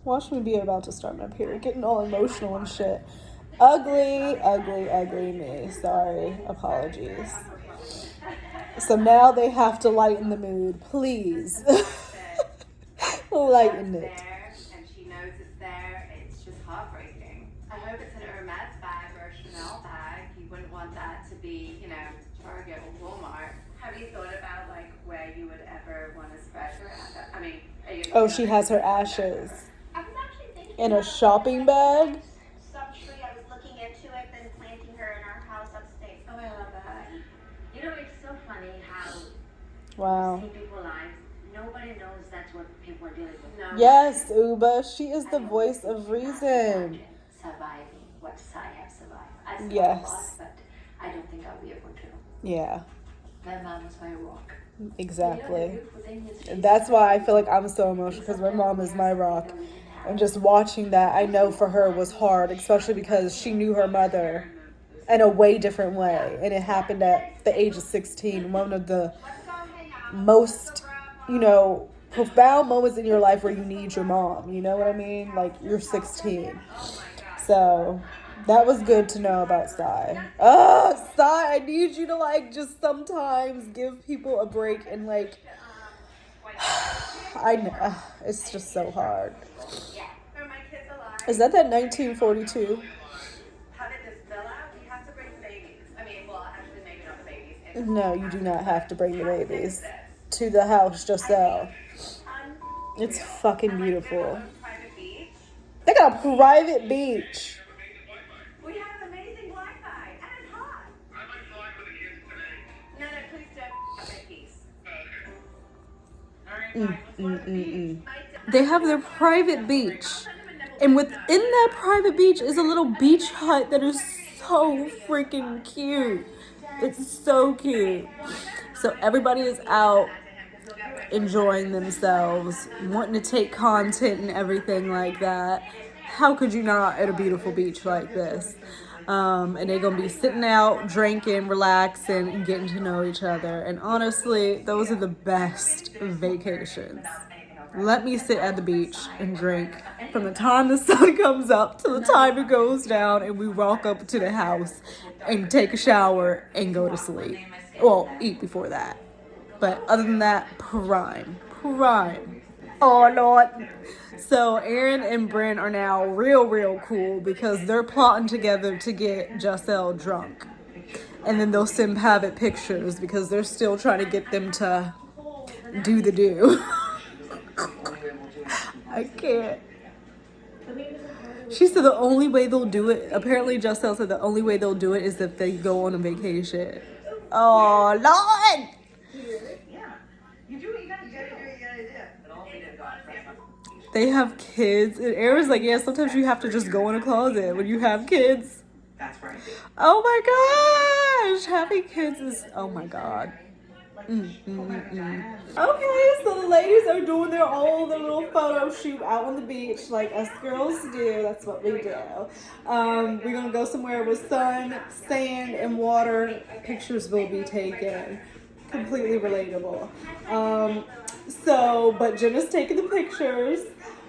Watch me be about to start my period, getting all emotional and shit. Ugly, ugly, ugly me. Sorry. Apologies. So now they have to lighten the mood. Please. Lighten it. There, and she knows it's there. It's just heartbreaking. I hope it's in a Hermes bag or a Chanel bag. You wouldn't want that to be, you know, Target or Walmart. Have you thought about, like, where you would ever want to spread her ashes? I mean, Oh, she has her ashes I was actually thinking in a about shopping bag. some tree. I was looking into it, then planting her in our house upstate. Oh, I love that. You know, it's so funny how Wow. see people's lives. Nobody knows that's what people are dealing with. No. Yes, Uba. She is the voice of reason. Surviving what I have survived. I survived Yes. a lot, but I don't think I'll be able to. Yeah, My mom was my rock. exactly. You know, the beautiful thing is And that's why I feel like I'm so emotional, because my mom is my rock. And just watching that, I know for her was hard, especially because she knew her mother in a way different way. And it happened at the age of 16. One of the most, you know, profound moments in your life where you need your mom. You know what I mean? Like, you're 16. So that was good to know about Sai. Oh, Sai, I need you to, like, just sometimes give people a break and, like, I know, it's just so hard. Are my kids alive? Is that 1942? Have it this villa? We have to bring the babies. I mean, well, actually, maybe not the babies. No, you do not have to bring the babies to the house, Giselle. It's fucking beautiful. Private beach. They got a private beach. We have amazing Wi-Fi, and it's hot. I might fly for the kids today. No, please don't. Have my peace. All right, guys, let's go to the beach. They have their private beach. And within that private beach is a little beach hut that is so freaking cute. It's so cute. So everybody is out enjoying themselves, wanting to take content and everything like that. How could you not at a beautiful beach like this? And they're going to be sitting out, drinking, relaxing, and getting to know each other. And honestly, those are the best vacations. Let me sit at the beach and drink from the time the sun comes up to the time it goes down, and we walk up to the house and take a shower and go to sleep. Well, eat before that. But other than that, prime. Oh, Lord. So Aaron and Bryn are now real cool, because they're plotting together to get Giselle drunk. And then they'll send Pavitt pictures, because they're still trying to get them to do the do. I can't. She said the only way they'll do it, apparently Giselle said the only way they'll do it is if they go on a vacation. Oh, Lord! They have kids, and Aaron's like, yeah, sometimes you have to just go in a closet when you have kids. That's right. Oh my gosh, having kids is, oh my God. Okay, so the ladies are doing their own little photo shoot out on the beach, like us girls do. That's what we do. We're gonna go somewhere with sun, sand, and water. Pictures will be taken. Completely relatable. But Jenna's taking the pictures.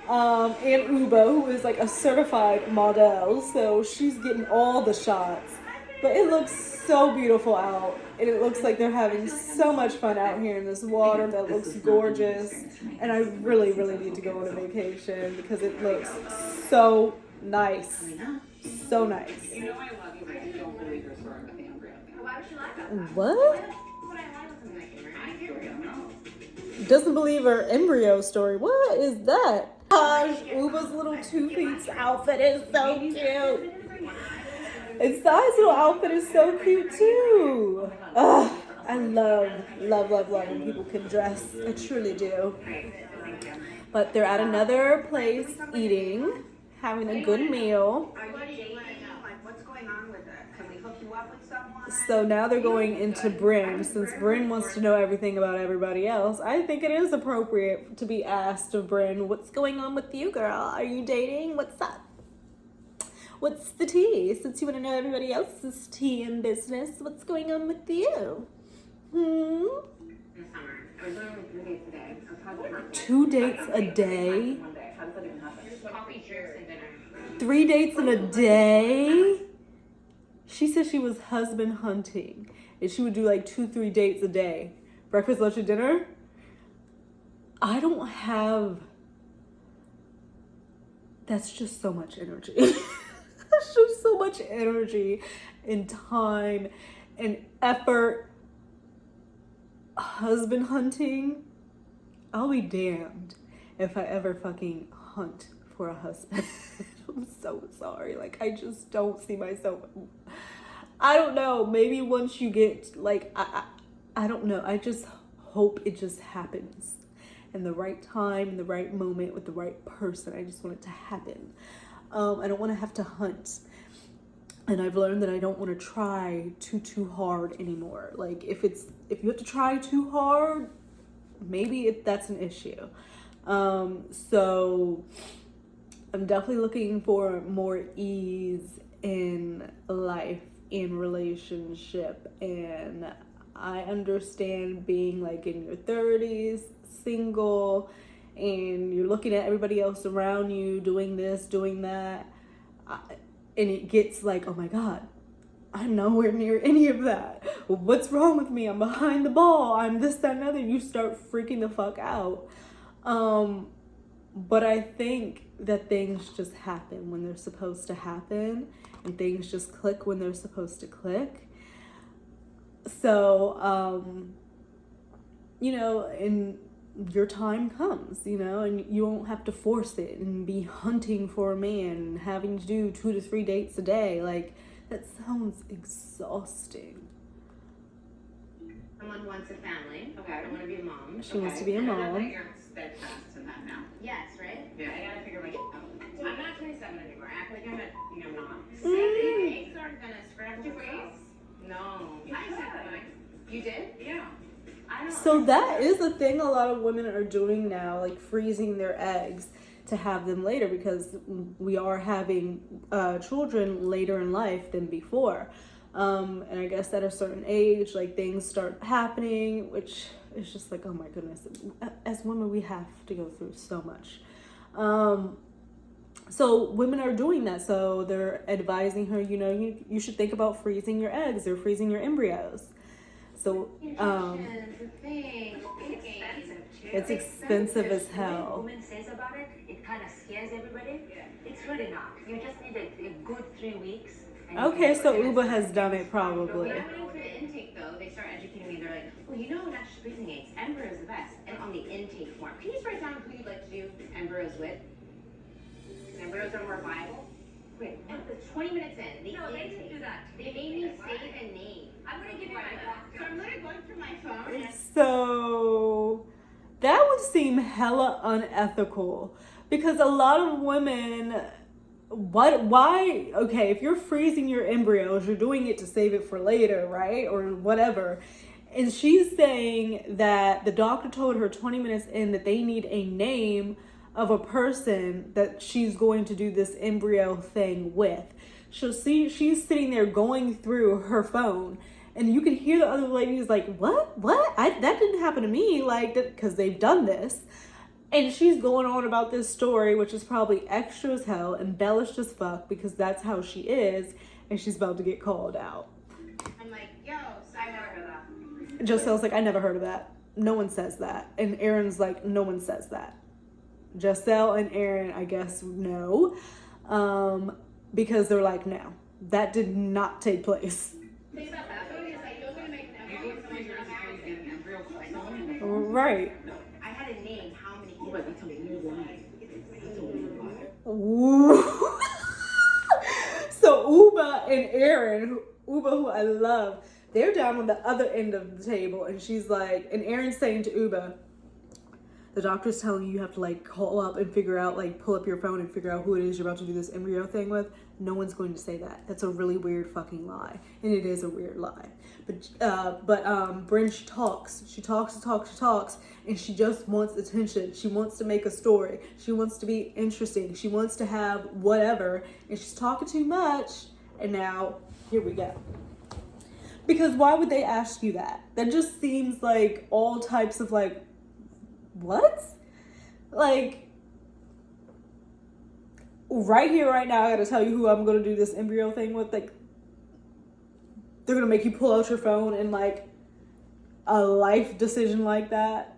And Uba, who is like a certified model, so she's getting all the shots. But it looks so beautiful out, and it looks like they're having so much fun out here in this water that looks gorgeous. And I really need to go on a vacation, because it looks so nice. So nice. You know I love you, but I don't believe your story about the embryo thing. Why would you lie about that? What? What I lie with them like, I don't know. doesn't believe her embryo story. What is that? Gosh, Uba's little 2 feet outfit is so cute. And Sai's little outfit is so cute too. Ugh, I love when people can dress. I truly do. But they're at another place eating, having a good meal. Are you dating? Like, what's going on with it? Can we hook you up with someone? So now they're going into Bryn. Since Bryn wants to know everything about everybody else, I think it is appropriate to be asked of Bryn, what's going on with you, girl? Are you dating? What's up? What's the tea? Since you want to know everybody else's tea in business, what's going on with you? This summer. I was going on 3 dates a day. I was husband. 2 dates a day? How does that even happen? Coffee, drinks, and dinner. 3 dates in a day? She said she was husband hunting. And she would do like 2-3 dates a day. Breakfast, lunch, and dinner? I don't have... That's just so much energy. That's just so much energy and time and effort. Husband hunting? I'll be damned if I ever fucking hunt for a husband. I'm so sorry. Like, I just don't see myself. I don't know. Maybe once you get, like, I don't know. I just hope it just happens in the right time, in the right moment, with the right person. I just want it to happen. I don't want to have to hunt. And I've learned that I don't want to try too hard anymore. Like, if you have to try too hard, maybe that's an issue. So I'm definitely looking for more ease in life, in relationship. And I understand being like in your 30s, single, and you're looking at everybody else around you doing this, doing that. And it gets like, oh my God, I'm nowhere near any of that. What's wrong with me? I'm behind the ball. I'm this, that, and other. You start freaking the fuck out. But I think that things just happen when they're supposed to happen, and things just click when they're supposed to click. So, you know, and your time comes, you know, and you won't have to force it and be hunting for a man, having to do 2 to 3 dates a day. Like, that sounds exhausting. Someone wants a family. Okay. I want to be a mom. She wants to be a I know mom. that you're steadfast in that now. Yes, right? Yeah. I gotta figure my shit out. I'm not 27 anymore. Act like I'm a, you know, not. Mm. Eggs aren't gonna scramble for eggs? No. I said mine. You did? Yeah. I don't. So that is a thing a lot of women are doing now, like freezing their eggs to have them later, because we are having children later in life than before. And I guess at a certain age, like, things start happening, which is just like, oh my goodness. As women, we have to go through so much. So women are doing that. So they're advising her, you know, you should think about freezing your eggs or freezing your embryos. So, it's expensive as hell. Woman says about it, it kind of scares everybody. It's really not. You just need a good 3 weeks. Okay, so Uba has done it probably. When I'm waiting for the intake, though, they start educating me. They're like, well, you know, not just freezing eggs. Embryo is the best. And on the intake form, can you just write down who you'd like to do embryos with? Embryos are more viable. Wait, 20 minutes in. No, they didn't do that. They made me say the name. I'm gonna give you my doctor. So I'm literally going through my phone. So that would seem hella unethical, because a lot of women, why, okay, if you're freezing your embryos, you're doing it to save it for later, right? Or whatever. And she's saying that the doctor told her 20 minutes in that they need a name of a person that she's going to do this embryo thing with. So she's sitting there going through her phone, and you can hear the other ladies like, what? That didn't happen to me, like, because they've done this. And she's going on about this story, which is probably extra as hell, embellished as fuck, because that's how she is, and she's about to get called out. I'm like, yo, so I never heard that. Joselle's like, I never heard of that. No one says that. And Aaron's like, no one says that. Giselle and Aaron, I guess, no. Because they're like, no, that did not take place. Think about that, though, is like, you're gonna make an embryo. Right. But that's a weird lie. That's a weird lie. Ooh. So Uba and Aaron, Uba, who I love, they're down on the other end of the table, and she's like, and Aaron's saying to Uba, the doctor's telling you have to like call up and figure out, like pull up your phone and figure out who it is you're about to do this embryo thing with. No one's going to say that. That's a really weird fucking lie, and it is a weird lie. But Bryn, she talks, and she just wants attention. She wants to make a story. She wants to be interesting. She wants to have whatever, and she's talking too much. And now here we go. Because why would they ask you that? That just seems like all types of like, what? Like, right here, right now, I gotta tell you who I'm gonna do this embryo thing with. Like, they're gonna make you pull out your phone and like a life decision like that.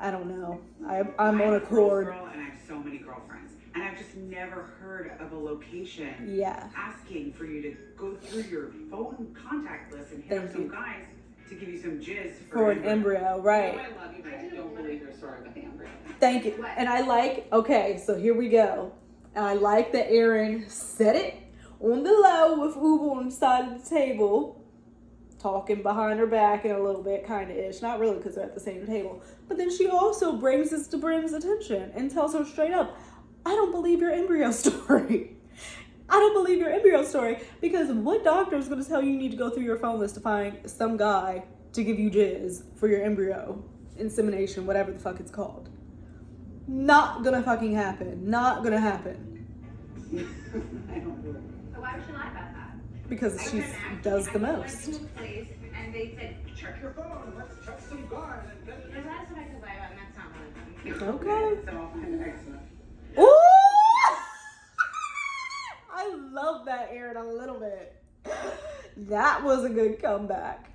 I don't know. I'm on a cord. Girl, and I have so many girlfriends, and I've just never heard of a location asking for you to go through your phone contact list and hit up some guys to give you some jizz for an embryo, right? I love you, but I don't believe your story about the embryo. Thank you. And I like, okay, so here we go. And I like that Aaron said it on the low with Uba on the side of the table, talking behind her back and a little bit kind of ish. Not really because they're at the same table. But then she also brings this to Bryn's attention and tells her straight up, I don't believe your embryo story. I don't believe your embryo story, because what doctor is going to tell you need to go through your phone list to find some guy to give you jizz for your embryo, insemination, whatever the fuck it's called? Not gonna fucking happen. Not gonna happen. I don't know. So why would she lie about that? Because she does the most. And they said, Check your phone, let's check some guys and get there's lots of I could lie about, and that's not one of them. Okay. So, and excellent. Ooh! I love that, Aaron, a little bit. That was a good comeback.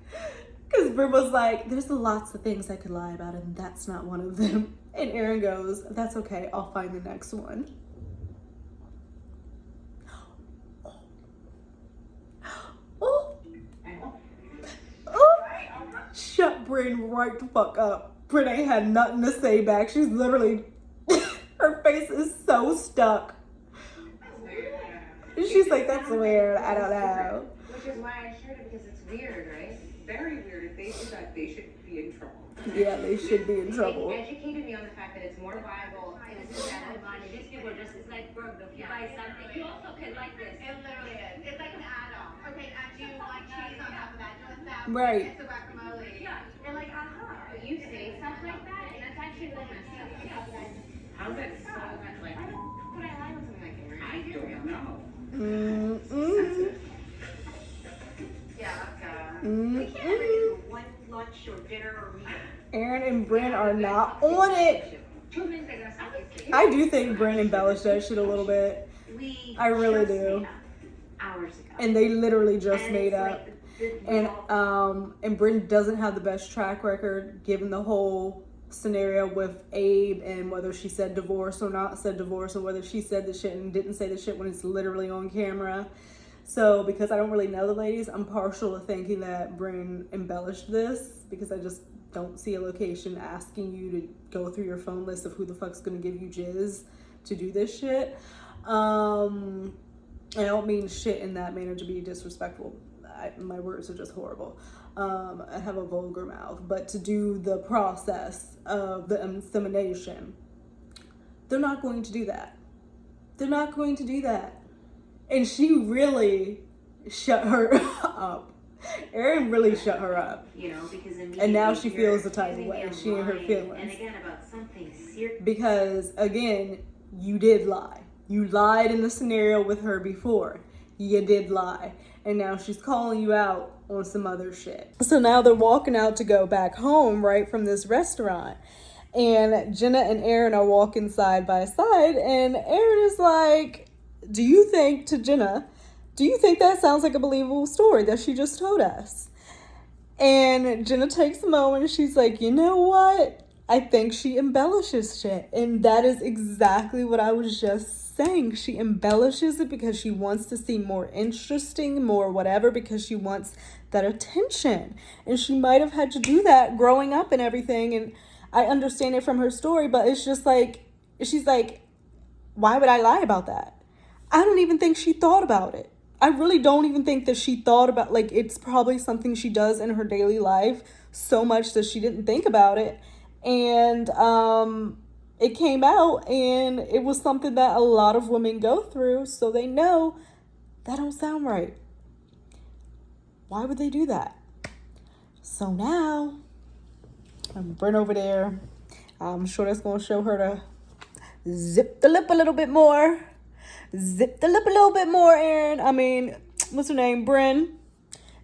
Because Bryn was like, there's lots of things I could lie about, and that's not one of them. And Aaron goes, that's okay, I'll find the next one. Oh. Oh. Shut Bryn right the fuck up. Bryn ain't had nothing to say back. She's literally, her face is so stuck. She's like, that's weird, I don't know. Which is why I shared it, because it's weird, right? Very weird. If they do that, they should be in trouble. Yeah, they should be in trouble. It educated me on the fact that it's more viable. These people just, it's like broke. If you buy something, you also can like this. It literally is. It's like an add-on. Okay, do you like cheese on top of that? Do a salad. Right. It's a guacamole. Yeah, they're like, But you say stuff like that, and that's actually really messed up. How's that so Like, why would I lie about something like that? I don't know. Yeah, let's go. we can't ever do one lunch or dinner or meal. Aaron and Bryn are not on it. 2 minutes they're gonna stop you. I do think Bryn embellished that shit a little bit. We I really just do. made up hours ago. And they literally just And made it's up. like And Bryn doesn't have the best track record given the whole scenario with Abe and whether she said divorce or not said divorce, or whether she said the shit and didn't say the shit when it's literally on camera. So because I don't really know the ladies, I'm partial to thinking that Bryn embellished this, because I just don't see a location asking you to go through your phone list of who the fuck's gonna give you jizz to do this shit. I don't mean shit in that manner to be disrespectful. My words are just horrible. I have a vulgar mouth, but to do the process of the insemination, they're not going to do that. They're not going to do that. And she really shut her up. Erin really shut her up. You know, because And now she immediately feels the type of you're way. using She and her lying, feelings. And again, about something serious. Because, again, you did lie. You lied in the scenario with her before. You did lie. And now she's calling you out on some other shit. So now they're walking out to go back home, right, from this restaurant. And Jenna and Erin are walking side by side. And Erin is like, do you think, to Jenna, do you think that sounds like a believable story that she just told us? And Jenna takes a moment and she's like, you know what? I think she embellishes shit. And that is exactly what I was just saying. She embellishes it because she wants to seem more interesting, more whatever, because she wants that attention. And she might have had to do that growing up and everything. And I understand it from her story, but it's just like, she's like, why would I lie about that? I don't even think she thought about it. I really don't even think that she thought about, like, it's probably something she does in her daily life so much that she didn't think about it. And it came out, and it was something that a lot of women go through, so they know that don't sound right. Why would they do that? So now, I'm Bryn over there. I'm sure that's going to show her to zip the lip a little bit more. Zip the lip a little bit more, Erin. I mean, what's her name? Bryn.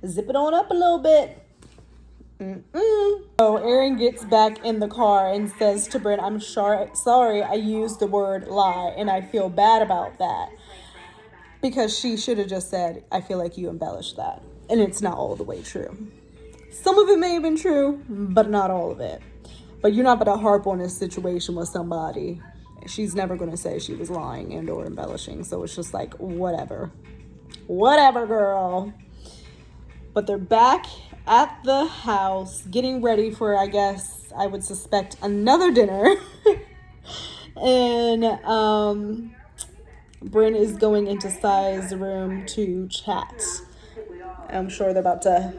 Zip it on up a little bit. So Erin gets back in the car and says to Bryn, I'm sorry I used the word lie, and I feel bad about that. Because she should have just said, I feel like you embellished that. And it's not all the way true. Some of it may have been true, but not all of it. But you're not going to harp on this situation with somebody. She's never going to say she was lying and or embellishing. So it's just like, whatever. Whatever, girl. But they're back at the house getting ready for, I guess, I would suspect, another dinner. And Bryn is going into Sai's room to chat. I'm sure they're about to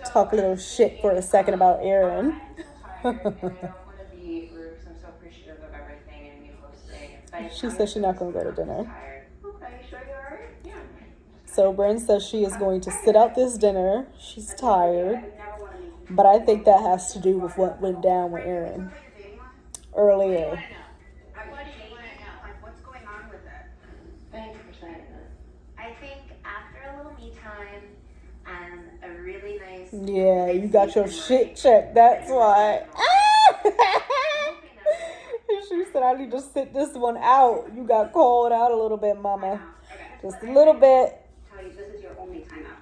talk a little shit for a second about Erin. She says she's not going to go to dinner. So Bryn says she is going to sit out this dinner. She's tired. But I think that has to do with what went down with Erin earlier. What's going on with it? Thank you for saying that. I think after a little me time and a really nice... Yeah, you got your shit checked. That's why. She said, I need to sit this one out. You got called out a little bit, mama. Just a little bit. This is your only time out.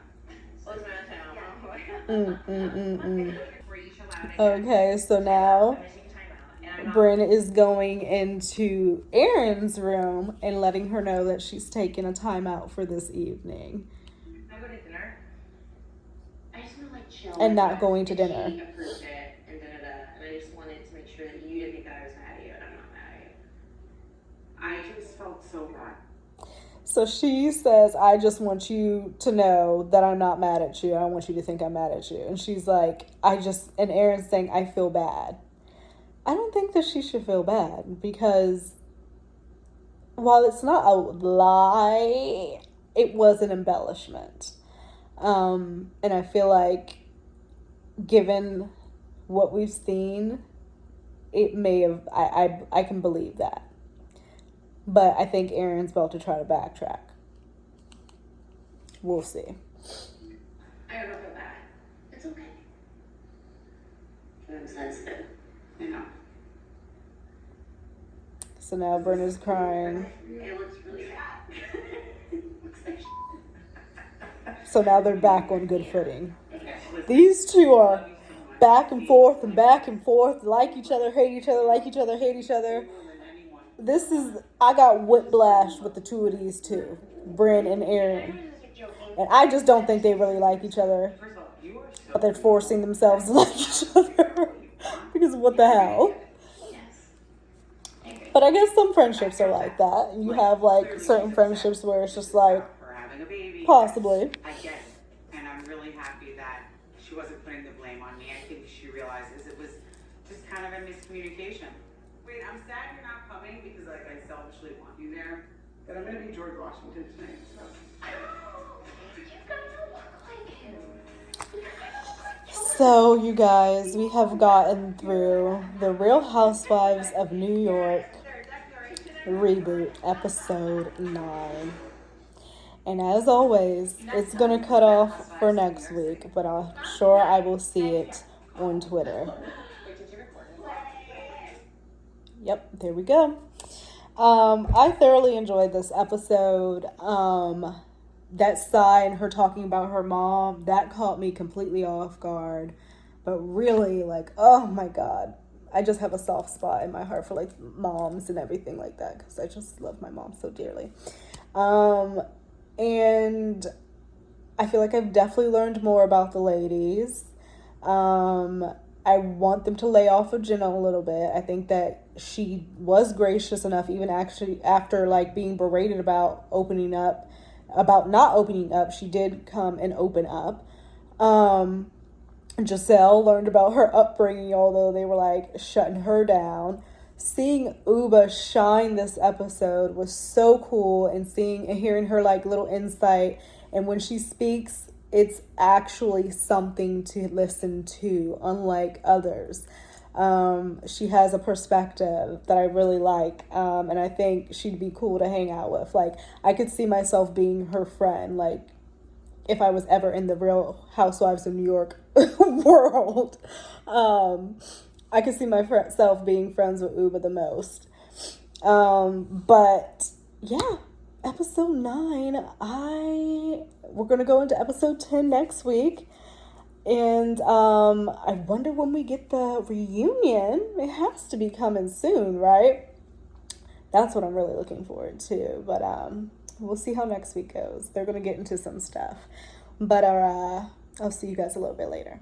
Okay, so now Bryn is going into Erin's room and letting her know that she's taking a time out for this evening. Can I go to dinner? I just want to like chill. And not going to dinner. She approved it and and I just wanted to make sure that you didn't think that I was mad at you, and I'm not mad at you. I just felt so bad. So she says, I just want you to know that I'm not mad at you. I don't want you to think I'm mad at you. And she's like, and Erin's saying, I feel bad. I don't think that she should feel bad, because while it's not a lie, it was an embellishment. And I feel like, given what we've seen, it may have, I can believe that. But I think Erin's about to try to backtrack. We'll see. I don't feel bad. It's okay. I'm sensitive. You know. So now Bryn is crying. It looks really sad. Looks like So now they're back on good footing. These two are back and forth, like each other, hate each other, like each other, hate each other. I got whiplash with the two of these two, Bryn and Erin. And I just don't think they really like each other. But they're forcing themselves to like each other. Because what the hell? But I guess some friendships are like that. You have like certain friendships where it's just like, possibly. I get it. And I'm really happy that she wasn't putting the blame on me. I think she realizes it was just kind of a miscommunication. Wait, I'm sad you're not coming because like I selfishly want you there. But I'm gonna be George Washington tonight, so. So, you guys, we have gotten through The Real Housewives of New York Reboot, episode 9. And as always, it's going to cut off for next week, but I'm sure I will see it on Twitter. Yep, there we go. I thoroughly enjoyed this episode. That side, her talking about her mom, that caught me completely off guard. But really, like, oh my God, I just have a soft spot in my heart for like moms and everything like that, because I just love my mom so dearly. And I feel like I've definitely learned more about the ladies. I I want them to lay off of Jenna a little bit. I think that she was gracious enough, even actually after like being berated about opening up, about not opening up, she did come and open up. Giselle learned about her upbringing, although they were like shutting her down. Seeing Uba shine this episode was so cool, and seeing and hearing her like little insight. And when she speaks, it's actually something to listen to, unlike others. She has a perspective that I really like, and I think she'd be cool to hang out with. Like, I could see myself being her friend, like, if I was ever in the Real Housewives of New York world. I could see myself being friends with Uba the most. But yeah, episode 9. We're gonna go into episode 10 next week. And I wonder when we get the reunion. It has to be coming soon, right? That's what I'm really looking forward to. But we'll see how next week goes. They're gonna get into some stuff. But I'll see you guys a little bit later.